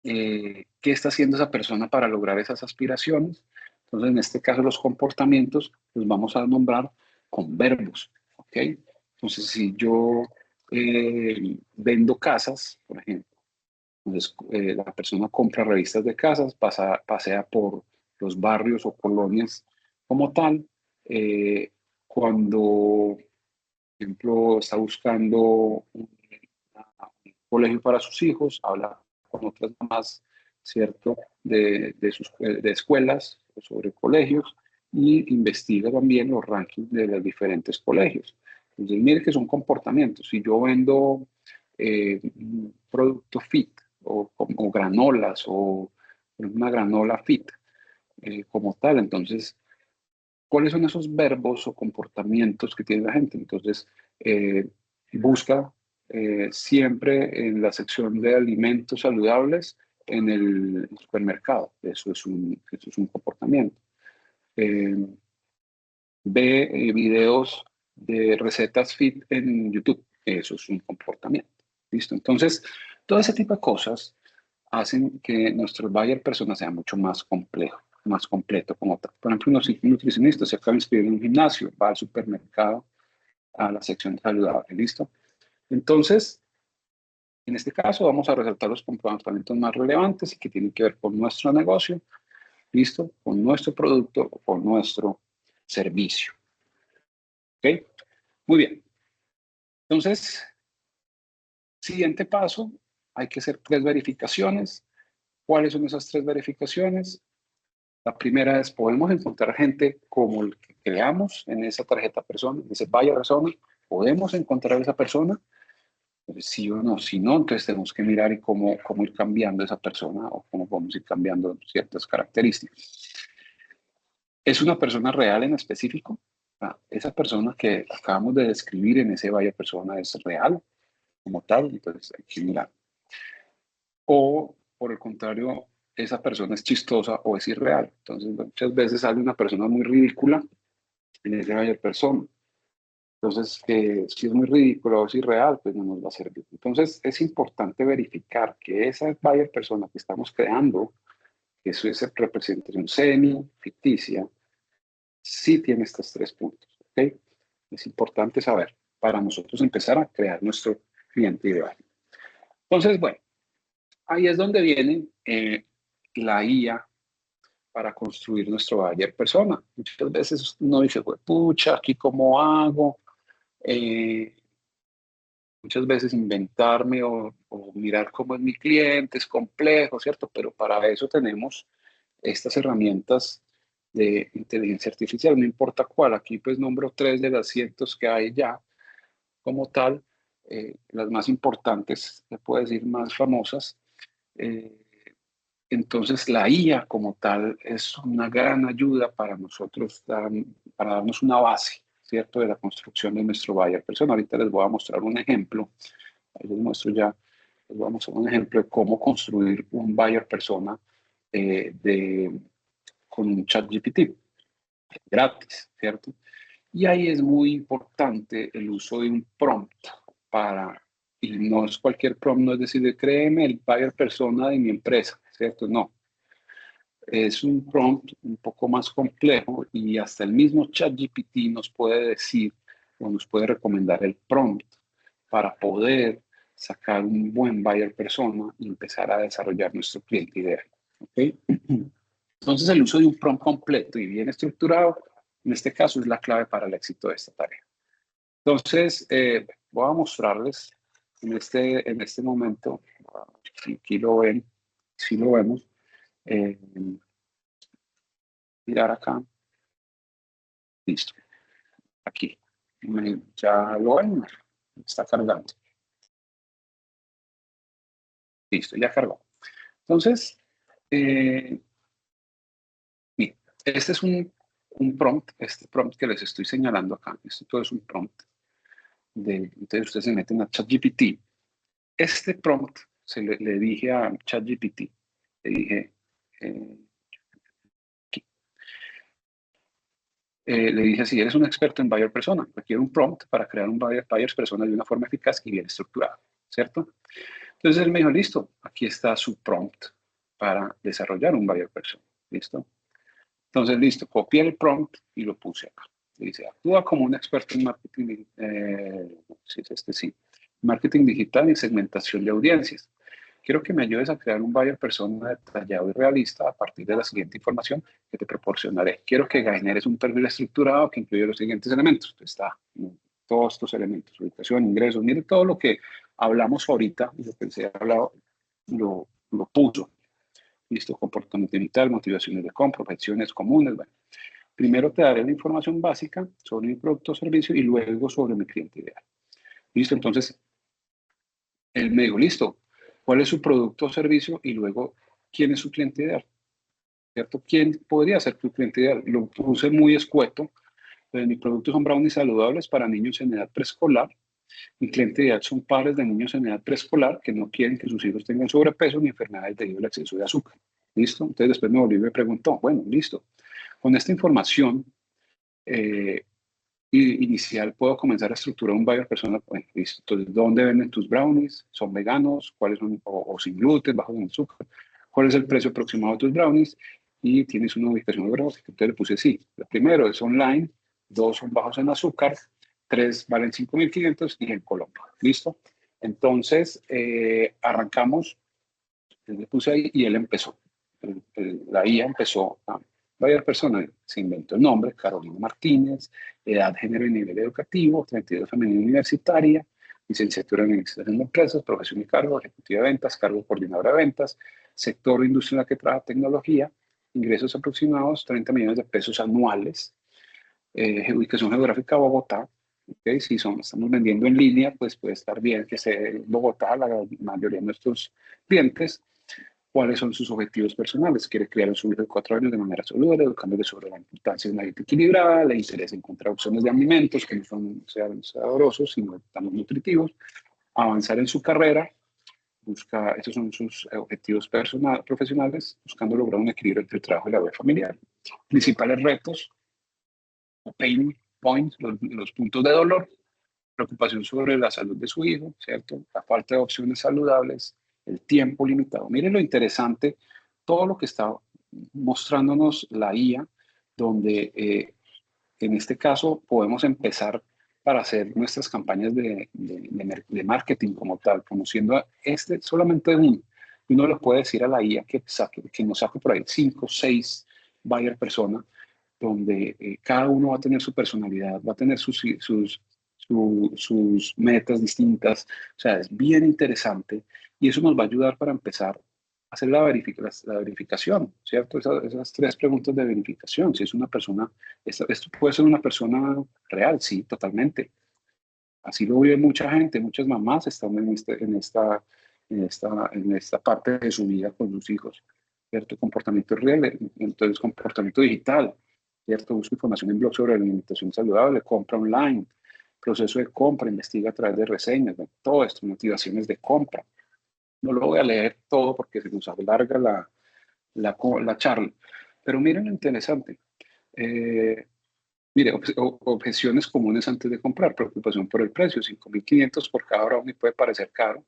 ¿Qué está haciendo esa persona para lograr esas aspiraciones? Entonces, en este caso, los comportamientos los vamos a nombrar con verbos, ¿ok? Entonces, si yo vendo casas, por ejemplo, entonces la persona compra revistas de casas, pasea por los barrios o colonias como tal. Cuando, por ejemplo, está buscando un colegio para sus hijos, habla con otras mamás, ¿cierto?, de escuelas sobre colegios y investiga también los rankings de los diferentes colegios. Entonces, mire que son comportamientos. Si yo vendo un producto fit o granolas o una granola fit como tal, entonces, ¿cuáles son esos verbos o comportamientos que tiene la gente? Entonces, busca siempre en la sección de alimentos saludables en el supermercado. Eso es un comportamiento. Ve videos de recetas fit en YouTube. Eso es un comportamiento. ¿Listo? Entonces, todo ese tipo de cosas hacen que nuestro buyer persona sea mucho más complejo, más completo como tal. Por ejemplo, un nutricionista se acaba de inscribir en un gimnasio, va al supermercado, a la sección saludable. ¿Listo? Entonces, en este caso vamos a resaltar los comportamientos más relevantes y que tienen que ver con nuestro negocio, ¿listo? Con nuestro producto o con nuestro servicio. ¿Ok? Muy bien. Entonces, siguiente paso, hay que hacer 3 verificaciones. ¿Cuáles son esas 3 verificaciones? La primera es, podemos encontrar gente como el que creamos en esa tarjeta persona, en ese buyer persona. ¿Podemos encontrar a esa persona? Sí o no. Si no, entonces tenemos que mirar y cómo ir cambiando esa persona o cómo podemos ir cambiando ciertas características. ¿Es una persona real en específico? Esa persona que acabamos de describir en ese buyer persona es real como tal, entonces hay que mirar. O, por el contrario, esa persona es chistosa o es irreal. Entonces, muchas veces sale una persona muy ridícula en ese buyer persona. Entonces, si es muy ridícula o es irreal, pues no nos va a servir. Entonces, es importante verificar que esa buyer persona que estamos creando, que eso es representación semi-ficticia, sí tiene estos 3 puntos. ¿Ok? Es importante saber para nosotros empezar a crear nuestro cliente ideal. Entonces, bueno, ahí es donde viene la IA para construir nuestro buyer persona. Muchas veces uno dice, pucha, ¿aquí cómo hago? Muchas veces inventarme o mirar cómo es mi cliente es complejo, ¿cierto? Pero para eso tenemos estas herramientas de inteligencia artificial, no importa cuál. Aquí pues nombro 3 de las cientos que hay ya como tal, las más importantes, se puede decir más famosas. Entonces la IA como tal es una gran ayuda para nosotros, para darnos una base, ¿cierto?, de la construcción de nuestro buyer persona. Ahorita les voy a mostrar un ejemplo, ahí les muestro ya, les voy a mostrar un ejemplo de cómo construir un buyer persona con un ChatGPT gratis, ¿cierto? Y ahí es muy importante el uso de un prompt y no es cualquier prompt, no es decir, créeme el buyer persona de mi empresa, ¿cierto? No. Es un prompt un poco más complejo y hasta el mismo ChatGPT nos puede decir o nos puede recomendar el prompt para poder sacar un buen buyer persona y empezar a desarrollar nuestro cliente ideal. ¿Okay? Entonces, el uso de un prompt completo y bien estructurado, en este caso, es la clave para el éxito de esta tarea. Entonces, voy a mostrarles en este momento, si aquí lo ven, si lo vemos, mirar acá, listo, aquí, ya lo ven, está cargando, listo, ya cargó. Entonces, miren, este es un prompt, este prompt que les estoy señalando acá, esto todo es un prompt, entonces ustedes se meten a ChatGPT. Este prompt le dije a ChatGPT, le dije, le dije así, eres un experto en buyer persona, requiere un prompt para crear un buyer persona de una forma eficaz y bien estructurada, ¿cierto? Entonces él me dijo, listo, aquí está su prompt para desarrollar un buyer persona, ¿listo? Entonces, listo, copié el prompt y lo puse acá. Dice, actúa como un experto en marketing, sí, marketing digital y segmentación de audiencias. Quiero que me ayudes a crear un buyer persona detallado y realista a partir de la siguiente información que te proporcionaré. Quiero que generes un perfil estructurado que incluye los siguientes elementos. Entonces, está todos estos elementos, ubicación, ingresos, mire todo lo que hablamos ahorita y lo que se ha hablado, lo puso. Listo, comportamiento digital, motivaciones de compra, objeciones comunes. Bueno, primero te daré la información básica sobre mi producto o servicio y luego sobre mi cliente ideal. Listo, entonces él me dijo, listo, ¿cuál es su producto o servicio? Y luego, ¿quién es su cliente ideal? ¿Cierto? ¿Quién podría ser tu cliente ideal? Lo puse muy escueto. Entonces, mis productos son brownies saludables para niños en edad preescolar. Mi cliente ideal son padres de niños en edad preescolar que no quieren que sus hijos tengan sobrepeso ni enfermedades debido al exceso de azúcar. ¿Listo? Entonces después me volvió y me preguntó, bueno, listo. Con esta información inicial puedo comenzar a estructurar un buyer persona. Bueno, listo. Entonces, ¿dónde venden tus brownies? ¿Son veganos? ¿Cuáles son? O sin gluten, bajos en azúcar. ¿Cuál es el precio aproximado de tus brownies? Y tienes una ubicación geográfica. Entonces le puse sí. Lo primero es online, 2 son bajos en azúcar, 3 valen 5.500 y en Colombia. ¿Listo? Entonces, arrancamos, le puse ahí y él empezó. La IA empezó a varias personas. Se inventó el nombre, Carolina Martínez, edad, género y nivel educativo, 32 femenina universitaria, licenciatura en administración de empresas, profesión y cargo, ejecutiva de ventas, cargo coordinadora de ventas, sector industria en la que trabaja tecnología, ingresos aproximados 30 millones de pesos anuales, ubicación geográfica Bogotá. Okay, si estamos vendiendo en línea, pues puede estar bien que sea en Bogotá la mayoría de nuestros clientes. ¿Cuáles son sus objetivos personales? Quiere criar a su hijo de 4 años de manera saludable, educándole sobre la importancia de una dieta equilibrada, le interesa encontrar opciones de alimentos que no sean sabrosos, sino tan nutritivos, avanzar en su carrera, esos son sus objetivos profesionales, buscando lograr un equilibrio entre el trabajo y la vida familiar. Principales retos, pain points, los puntos de dolor, preocupación sobre la salud de su hijo, ¿cierto? La falta de opciones saludables, el tiempo limitado. Miren lo interesante, todo lo que está mostrándonos la IA, donde en este caso podemos empezar para hacer nuestras campañas de marketing como tal, conociendo solamente uno. Y uno le puede decir a la IA que nos saque por ahí 5, 6 buyer persona, donde cada uno va a tener su personalidad, va a tener sus metas distintas. O sea, es bien interesante y eso nos va a ayudar para empezar a hacer la verificación, ¿cierto? Esas 3 preguntas de verificación. Si es una persona, esto puede ser una persona real, sí, totalmente. Así lo vive mucha gente, muchas mamás están en esta parte de su vida con sus hijos, ¿cierto? Comportamiento real, entonces comportamiento digital, ¿cierto? Busca información en blog sobre alimentación saludable, compra online, proceso de compra, investiga a través de reseñas, todo esto, motivaciones de compra. No lo voy a leer todo porque se nos alarga la charla, pero miren lo interesante. Mire, objeciones comunes antes de comprar, preocupación por el precio, 5.500 por cada brownie puede parecer caro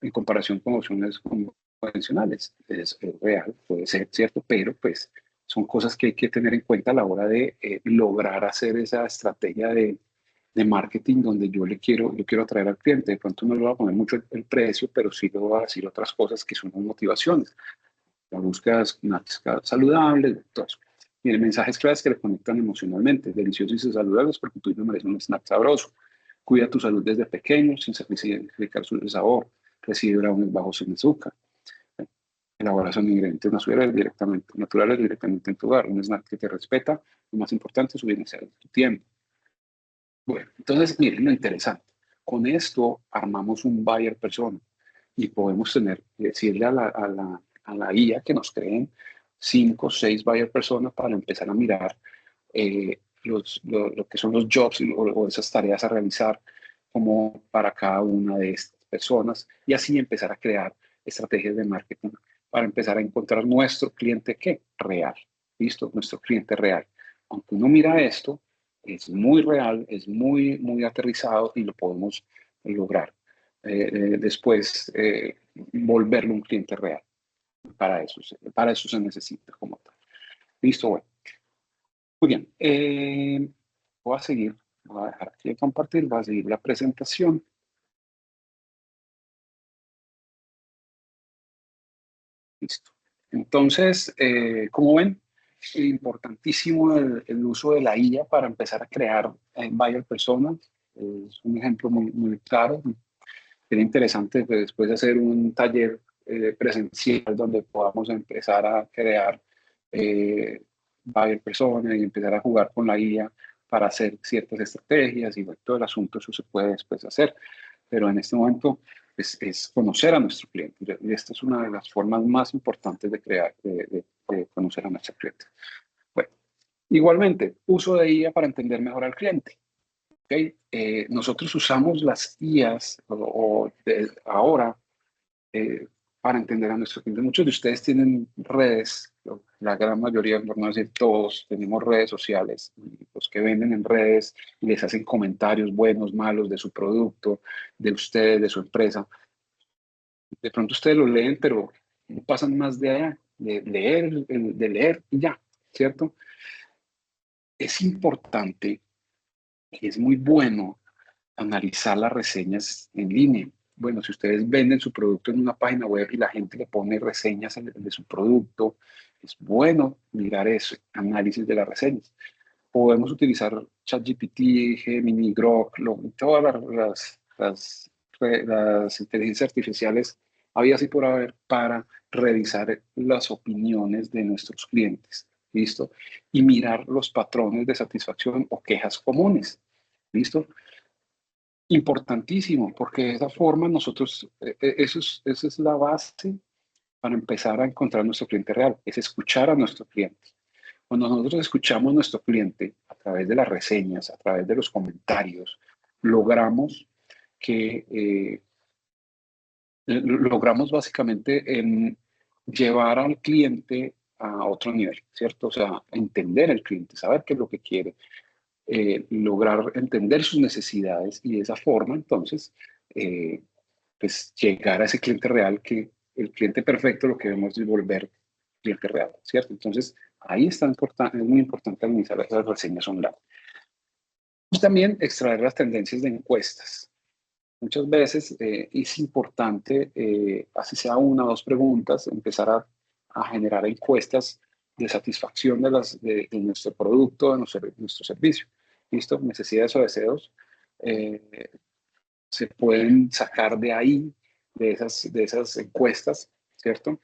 en comparación con opciones convencionales. Es real, puede ser cierto, pero pues son cosas que hay que tener en cuenta a la hora de lograr hacer esa estrategia de marketing donde yo quiero atraer al cliente. De pronto no le voy a poner mucho el precio, pero sí le voy a decir otras cosas que son las motivaciones. La búsqueda de snacks saludables, todo eso. Miren, mensajes claves que le conectan emocionalmente, deliciosos y saludables porque tu hijo merece un snack sabroso. Cuida tu salud desde pequeño, sin sacrificar su sabor. Recibe brownies bajos en azúcar. Elaboración de ingredientes naturales directamente en tu hogar. Un snack que te respeta. Lo más importante es su bienestar de tu tiempo. Bueno, entonces, miren lo interesante. Con esto armamos un buyer persona y podemos decirle a la IA que nos creen 5 o 6 buyer personas para empezar a mirar lo que son los jobs o esas tareas a realizar como para cada una de estas personas y así empezar a crear estrategias de marketing para empezar a encontrar nuestro cliente real. ¿Listo? Nuestro cliente real. Aunque uno mira esto, es muy real, es muy, muy aterrizado y lo podemos lograr. Después volverlo un cliente real. Para eso se necesita como tal. Listo, bueno. Muy bien. Voy a seguir. Voy a dejar aquí de compartir. Voy a seguir la presentación. Listo. Entonces, como ven, importantísimo el uso de la IA para empezar a crear buyer personas. Es un ejemplo muy claro. Sería interesante pues, después de hacer un taller presencial donde podamos empezar a crear buyer personas y empezar a jugar con la IA para hacer ciertas estrategias y bueno, todo el asunto, eso se puede después hacer. Pero en este momento es conocer a nuestro cliente. Y esta es una de las formas más importantes de crear, de conocer a nuestro cliente. Bueno, igualmente, uso de IA para entender mejor al cliente. ¿Okay? Nosotros usamos las IAs ahora para entender a nuestro cliente. Muchos de ustedes tienen redes, la gran mayoría, por no decir todos, tenemos redes sociales. Y los que venden en redes y les hacen comentarios buenos, malos de su producto, de ustedes, de su empresa. De pronto ustedes lo leen, pero no pasan más de allá, de leer y ya, ¿cierto? Es importante y es muy bueno analizar las reseñas en línea. Bueno, si ustedes venden su producto en una página web y la gente le pone reseñas de su producto, es bueno mirar eso, análisis de las reseñas. Podemos utilizar ChatGPT, Gemini, Grok, todas las inteligencias artificiales había así por haber para revisar las opiniones de nuestros clientes. ¿Listo? Y mirar los patrones de satisfacción o quejas comunes. ¿Listo? Importantísimo, porque de esa forma nosotros, esa es la base para empezar a encontrar nuestro cliente real, es escuchar a nuestro cliente. Cuando nosotros escuchamos a nuestro cliente a través de las reseñas, a través de los comentarios, logramos que logramos básicamente llevar al cliente a otro nivel, ¿cierto? O sea, entender al cliente, saber qué es lo que quiere, lograr entender sus necesidades y de esa forma, entonces, pues llegar a ese cliente real que el cliente perfecto lo que debemos es volver cliente real, ¿cierto? Entonces, ahí es muy importante analizar las reseñas online. Y también extraer las tendencias de encuestas. Muchas veces es importante, así sea una o dos preguntas, empezar a generar encuestas de satisfacción de nuestro producto, de nuestro servicio. ¿Listo? Necesidades o deseos se pueden sacar de ahí, de esas encuestas, ¿cierto?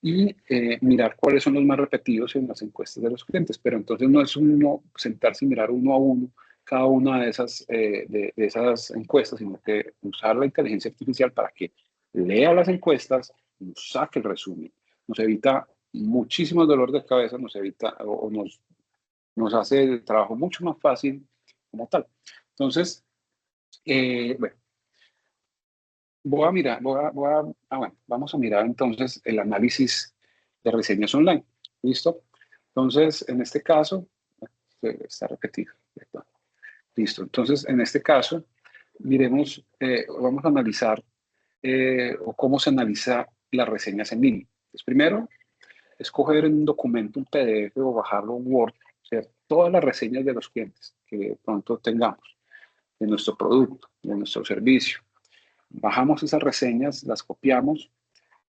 Y mirar cuáles son los más repetidos en las encuestas de los clientes. Pero entonces no es uno sentarse y mirar uno a uno cada una de esas encuestas, sino que usar la inteligencia artificial para que lea las encuestas y nos saque el resumen. Nos evita muchísimo dolor de cabeza, nos evita o nos hace el trabajo mucho más fácil como tal. Entonces, bueno, bueno, vamos a mirar entonces el análisis de reseñas online. ¿Listo? Entonces, en este caso, está repetido. Listo. Entonces, en este caso, miremos, vamos a analizar o cómo se analiza las reseñas en línea. Pues primero, escoger en un documento, un PDF o bajarlo en Word, o sea, todas las reseñas de los clientes que de pronto tengamos, de nuestro producto, de nuestro servicio. Bajamos esas reseñas, las copiamos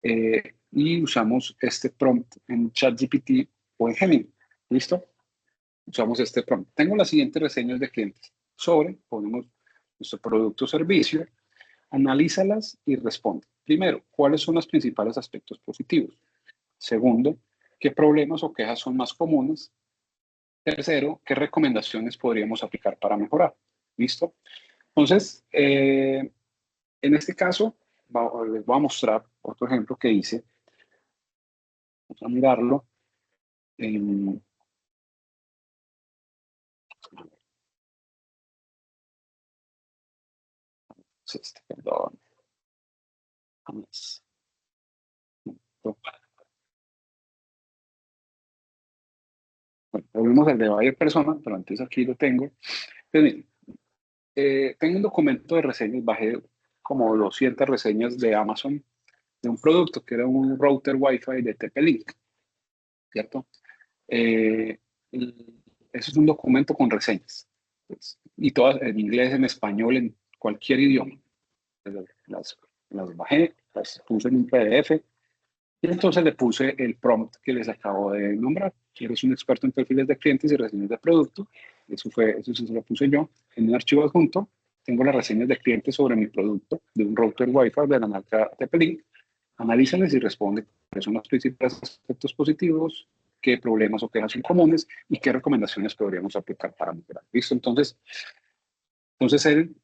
y usamos este prompt en ChatGPT o en Gemini. ¿Listo? Usamos este prompt. Tengo las siguientes reseñas de clientes. Ponemos nuestro producto o servicio, analízalas y responde. Primero, ¿cuáles son los principales aspectos positivos? Segundo, ¿qué problemas o quejas son más comunes? Tercero, ¿qué recomendaciones podríamos aplicar para mejorar? ¿Listo? Entonces, en este caso, les voy a mostrar otro ejemplo que hice. Vamos a mirarlo. Perdón. Bueno, volvemos al de buyer persona, pero antes aquí lo tengo. Pues miren, tengo un documento de reseñas, bajé como 200 reseñas de Amazon de un producto que era un router Wi-Fi de TP-Link, ¿cierto? eso es un documento con reseñas. Pues, y todas en inglés, en español, en cualquier idioma. Las, las bajé, las puse en un PDF y entonces le puse el prompt que les acabo de nombrar. Eres un experto en perfiles de clientes y reseñas de producto. Eso sí se lo puse yo. En un archivo adjunto tengo las reseñas de clientes sobre mi producto de un router Wi-Fi de la marca TP-Link. Analízales y responde cuáles son los principales aspectos positivos, qué problemas o quejas son comunes y qué recomendaciones podríamos aplicar para mejorar. ¿Listo? Entonces él,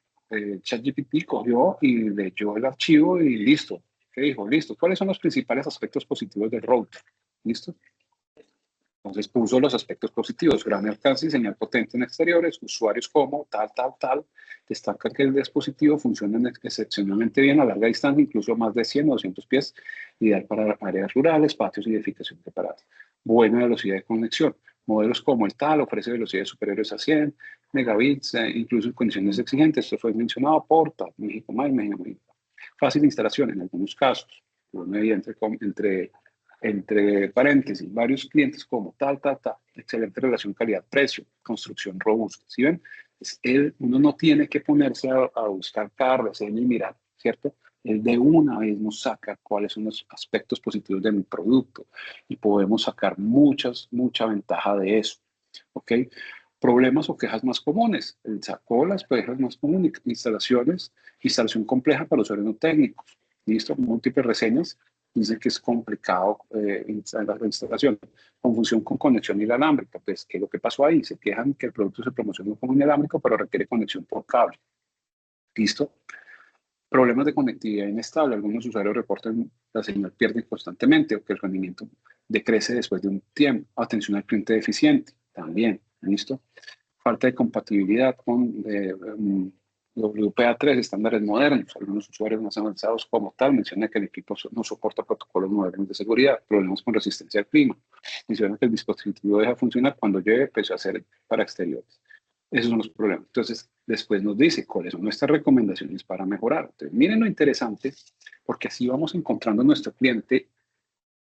ChatGPT, cogió y leyó el archivo y listo. ¿Qué dijo? Listo. ¿Cuáles son los principales aspectos positivos del router? ¿Listo? Entonces puso los aspectos positivos: gran alcance y señal potente en exteriores, usuarios como tal. Destaca que el dispositivo funciona excepcionalmente bien a larga distancia, incluso más de 100 o 200 pies, ideal para áreas rurales, patios y edificación separadas. Buena velocidad de conexión. Modelos como el tal ofrece velocidades superiores a 100 megabits, incluso en condiciones exigentes. Esto fue mencionado por TAP, México Más, México. Fácil de instalación en algunos casos. Una medida entre paréntesis, varios clientes como tal. Excelente relación calidad-precio, construcción robusta. ¿Sí ven? Uno no tiene que ponerse a buscar cada reseña y mirar, ¿cierto? Él de una vez nos saca cuáles son los aspectos positivos de mi producto y podemos sacar mucha ventaja de eso, ¿ok? Problemas o quejas más comunes. Él sacó las quejas más comunes: instalación compleja para usuarios no técnicos. ¿Listo? Múltiples reseñas dicen que es complicado instalar la instalación. Confusión con conexión inalámbrica. Pues, ¿qué es lo que pasó ahí? Se quejan que el producto se promociona como inalámbrico, pero requiere conexión por cable. ¿Listo? Problemas de conectividad inestable. Algunos usuarios reportan la señal pierde constantemente o que el rendimiento decrece después de un tiempo. Atención al cliente deficiente. También. ¿Listo? Falta de compatibilidad con WPA3, estándares modernos. Algunos usuarios más avanzados como tal mencionan que el equipo no soporta protocolos modernos de seguridad. Problemas con resistencia al clima. Menciona que el dispositivo deja de funcionar cuando llueve, pese a ser para exteriores. Esos son los problemas. Entonces, después nos dice cuáles son nuestras recomendaciones para mejorar. Entonces, miren lo interesante, porque así vamos encontrando nuestro cliente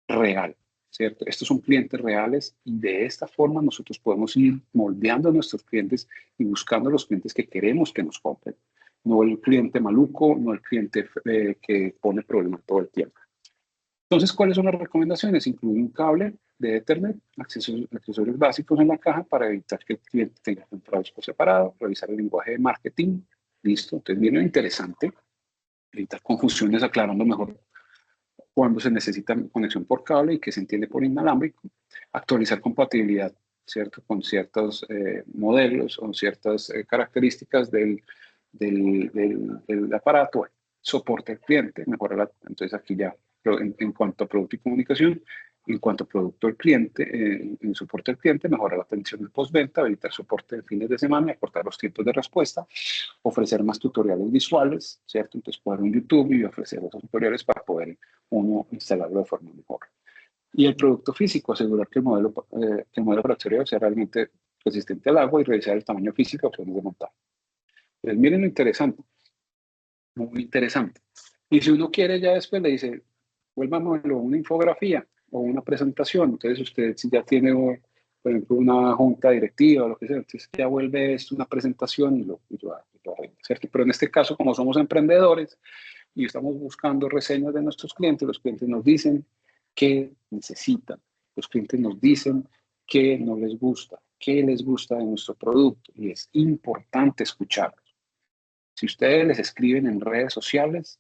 real, ¿cierto? Estos son clientes reales y de esta forma nosotros podemos ir moldeando a nuestros clientes y buscando los clientes que queremos que nos compren. No el cliente maluco, no el cliente que pone problemas todo el tiempo. Entonces, ¿cuáles son las recomendaciones? Incluir un cable de Ethernet, accesorios básicos en la caja para evitar que el cliente tenga entradas por separado, revisar el lenguaje de marketing. Listo. Entonces, viene interesante. Evitar confusiones, aclarando mejor cuando se necesita conexión por cable y que se entiende por inalámbrico. Actualizar compatibilidad, ¿cierto? Con ciertos modelos o ciertas características del aparato. Soporte al cliente, mejorar entonces aquí ya en cuanto a producto y comunicación. En cuanto a producto al cliente, en soporte al cliente, mejorar la atención de postventa, evitar soporte en fines de semana, acortar los tiempos de respuesta, ofrecer más tutoriales visuales, ¿cierto? Entonces, poner un YouTube y ofrecer esos tutoriales para poder uno instalarlo de forma mejor. Y el producto físico, asegurar que el modelo para exterior sea realmente resistente al agua y revisar el tamaño físico de opciones de montaje. Entonces, miren lo interesante, muy interesante. Y si uno quiere, ya después le dice, vuélvamelo una infografía o una presentación. Entonces, usted si ya tiene, por ejemplo, una junta directiva o lo que sea, entonces ya vuelve esto una presentación y lo ¿cierto? Pero en este caso, como somos emprendedores y estamos buscando reseñas de nuestros clientes, los clientes nos dicen qué necesitan, los clientes nos dicen qué no les gusta, qué les gusta de nuestro producto, y es importante escucharlos. Si ustedes les escriben en redes sociales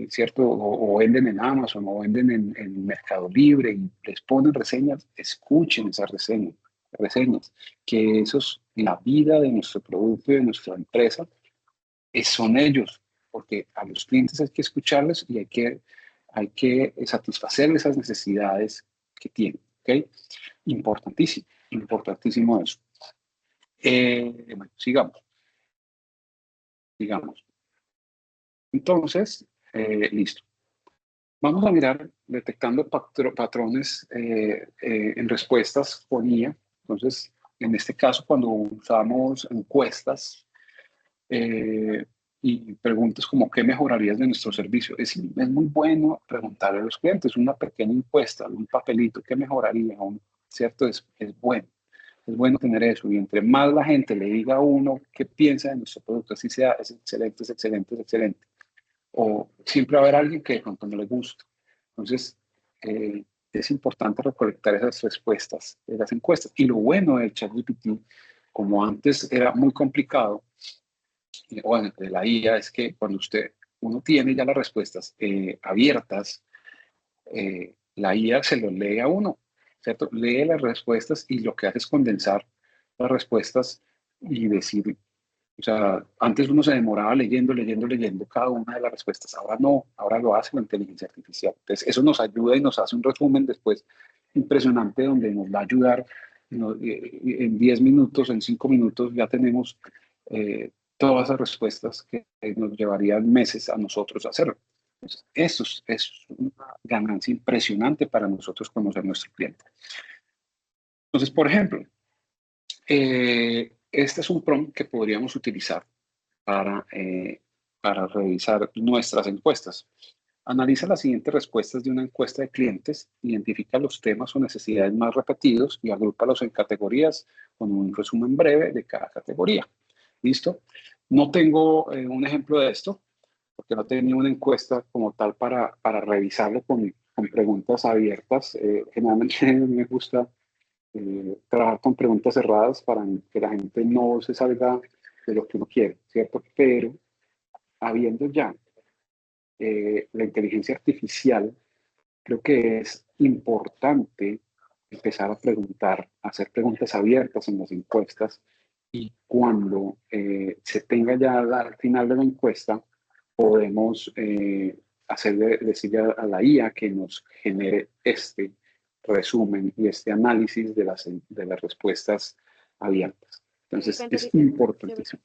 ¿cierto? O venden en Amazon o venden en Mercado Libre y les ponen reseñas, escuchen esas reseñas, que eso es la vida de nuestro producto y de nuestra empresa, son ellos, porque a los clientes hay que escucharles y hay que satisfacer esas necesidades que tienen, ¿ok? Importantísimo eso. Bueno, sigamos. Entonces, listo. Vamos a mirar detectando patrones en respuestas con IA. Entonces, en este caso, cuando usamos encuestas y preguntas como ¿qué mejorarías de nuestro servicio? Es muy bueno preguntarle a los clientes una pequeña encuesta, un papelito, ¿qué mejoraría? ¿Cierto? Es bueno. Es bueno tener eso. Y entre más la gente le diga a uno qué piensa de nuestro producto, así sea, es excelente, es excelente, es excelente. O siempre va a haber alguien que de pronto no le gusta. Entonces, es importante recolectar esas respuestas de las encuestas. Y lo bueno del ChatGPT, como antes era muy complicado, bueno, de la IA, es que cuando uno tiene ya las respuestas abiertas, la IA se lo lee a uno, ¿cierto? Lee las respuestas y lo que hace es condensar las respuestas y decir, o sea, antes uno se demoraba leyendo cada una de las respuestas. Ahora no, ahora lo hace la inteligencia artificial. Entonces, eso nos ayuda y nos hace un resumen después impresionante donde nos va a ayudar en 10 minutos, en 5 minutos ya tenemos todas esas respuestas que nos llevarían meses a nosotros hacerlo. Entonces, eso es una ganancia impresionante para nosotros conocer nuestro cliente. Entonces, por ejemplo, este es un prompt que podríamos utilizar para revisar nuestras encuestas. Analiza las siguientes respuestas de una encuesta de clientes, identifica los temas o necesidades más repetidos y agrúpalos en categorías con un resumen breve de cada categoría. ¿Listo? No tengo un ejemplo de esto, porque no tenía una encuesta como tal para revisarlo con preguntas abiertas. Generalmente me gusta trabajar con preguntas cerradas para que la gente no se salga de lo que uno quiere, ¿cierto? Pero habiendo ya la inteligencia artificial, creo que es importante empezar a preguntar, hacer preguntas abiertas en las encuestas y cuando se tenga ya al final de la encuesta, podemos decirle a la IA que nos genere este resumen y este análisis de las respuestas abiertas. Entonces, es importantísimo.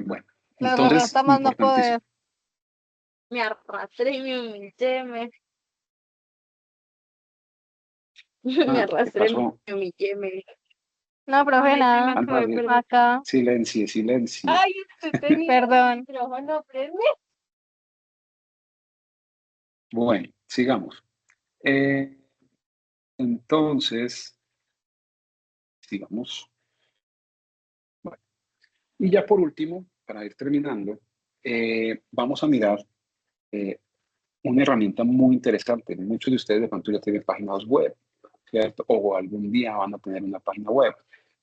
Bueno, entonces, importantísimo. Me arrastré y me humillé, me arrastré, pasó? me humillé, No, profe, nada. Ándale. Acá. Silencio, silencio. Ay, Perdón. el micrófono prende. Bueno, sigamos. Entonces, sigamos. Bueno, y ya por último, para ir terminando, vamos a mirar una herramienta muy interesante. Muchos de ustedes de pronto ya tienen páginas web, ¿cierto? O algún día van a tener una página web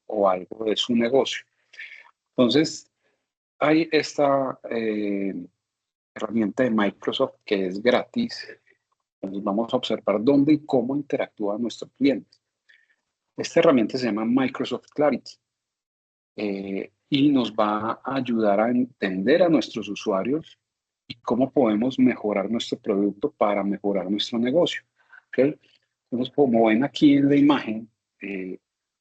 o algo de su negocio. Entonces, hay esta herramienta de Microsoft que es gratis. Entonces, vamos a observar dónde y cómo interactúa nuestro cliente. Esta herramienta se llama Microsoft Clarity y nos va a ayudar a entender a nuestros usuarios y cómo podemos mejorar nuestro producto para mejorar nuestro negocio. ¿Okay? Entonces, como ven aquí en la imagen,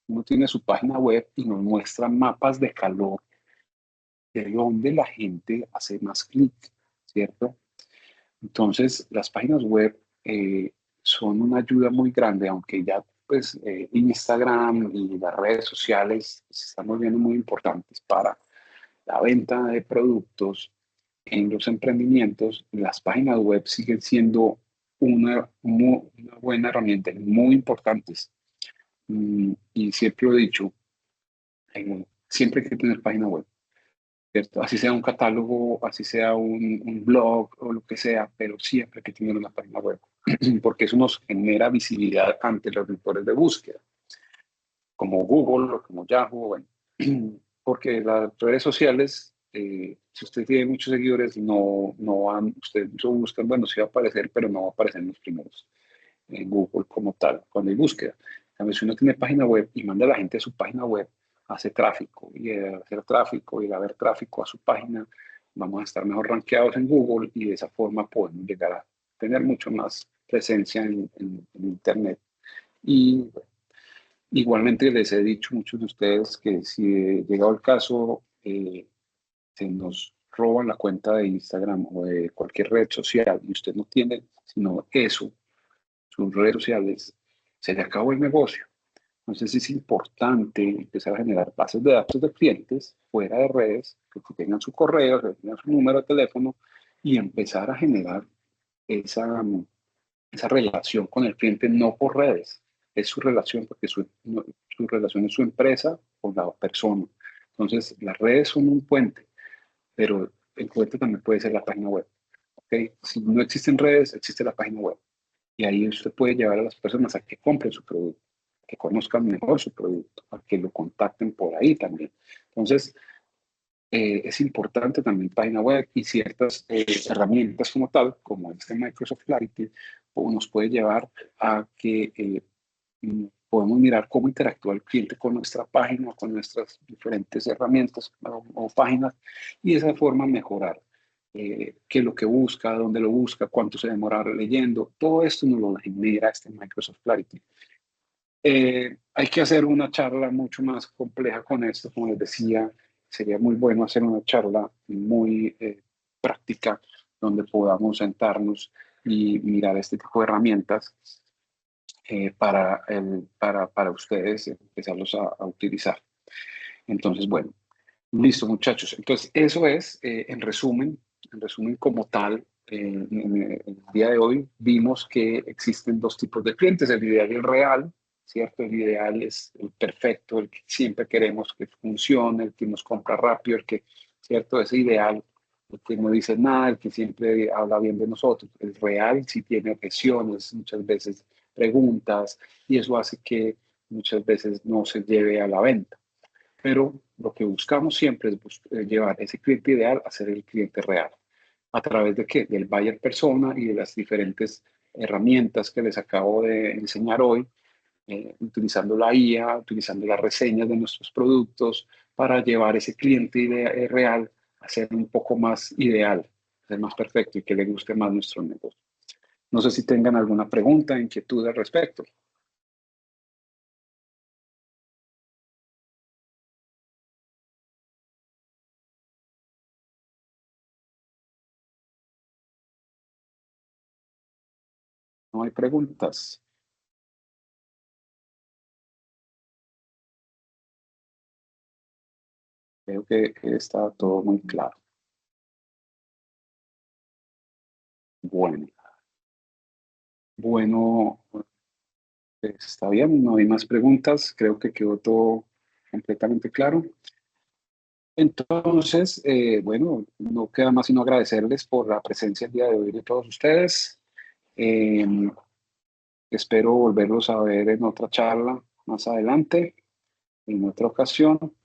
uno tiene su página web y nos muestra mapas de calor de donde la gente hace más clic, ¿cierto? Entonces, las páginas web son una ayuda muy grande, aunque ya pues Instagram y las redes sociales se están volviendo muy importantes para la venta de productos en los emprendimientos. Las páginas web siguen siendo una buena herramienta, muy importantes. Y siempre lo he dicho, siempre hay que tener página web, ¿cierto? Así sea un catálogo, así sea un blog o lo que sea, pero siempre hay que tener una página web, porque eso nos genera visibilidad ante los motores de búsqueda, como Google o como Yahoo, bueno, porque las redes sociales, si usted tiene muchos seguidores, no van, usted lo buscan, bueno, sí va a aparecer, pero no va a aparecer en los primeros en Google como tal, cuando hay búsqueda. En cambio, si uno tiene página web y manda a la gente a su página web, hace tráfico y al hacer tráfico y al haber tráfico a su página, vamos a estar mejor rankeados en Google y de esa forma podemos llegar a tener mucho más presencia en Internet. Y bueno, igualmente les he dicho a muchos de ustedes que si llegado el caso se nos roban la cuenta de Instagram o de cualquier red social y usted no tiene sino eso, sus redes sociales, se le acabó el negocio. Entonces es importante empezar a generar bases de datos de clientes fuera de redes, que tengan su correo, que tengan su número de teléfono y empezar a generar esa esa relación con el cliente no por redes, es su relación porque su relación es su empresa con la persona. Entonces, las redes son un puente, pero el puente también puede ser la página web. ¿Okay? Si no existen redes, existe la página web. Y ahí usted puede llevar a las personas a que compren su producto, que conozcan mejor su producto, a que lo contacten por ahí también. Entonces, es importante también página web y ciertas herramientas como tal, como este Microsoft Clarity, nos puede llevar a que podemos mirar cómo interactúa el cliente con nuestra página, con nuestras diferentes herramientas o páginas, y de esa forma mejorar qué es lo que busca, dónde lo busca, cuánto se demora leyendo. Todo esto nos lo genera este Microsoft Clarity. Hay que hacer una charla mucho más compleja con esto, como les decía, sería muy bueno hacer una charla muy práctica donde podamos sentarnos y mirar este tipo de herramientas para ustedes empezarlos a utilizar. Entonces, bueno, listo muchachos. Entonces, eso es, en resumen como tal, en el día de hoy vimos que existen dos tipos de clientes, el ideal y el real, ¿cierto? El ideal es el perfecto, el que siempre queremos que funcione, el que nos compra rápido, el que, ¿cierto? Ese ideal, el que no dice nada, el que siempre habla bien de nosotros. El real sí tiene objeciones, muchas veces preguntas, y eso hace que muchas veces no se lleve a la venta. Pero lo que buscamos siempre es llevar ese cliente ideal a ser el cliente real. ¿A través de qué? Del buyer persona y de las diferentes herramientas que les acabo de enseñar hoy, utilizando la IA, utilizando las reseñas de nuestros productos para llevar ese cliente real a ser un poco más ideal, a ser más perfecto y que le guste más nuestro negocio. No sé si tengan alguna pregunta, inquietud al respecto. No hay preguntas. Creo que está todo muy claro. Bueno, bueno, está bien, no hay más preguntas. Creo que quedó todo completamente claro. Entonces, bueno, no queda más sino agradecerles por la presencia el día de hoy de todos ustedes. Eh, espero volverlos a ver en otra charla más adelante, en otra ocasión.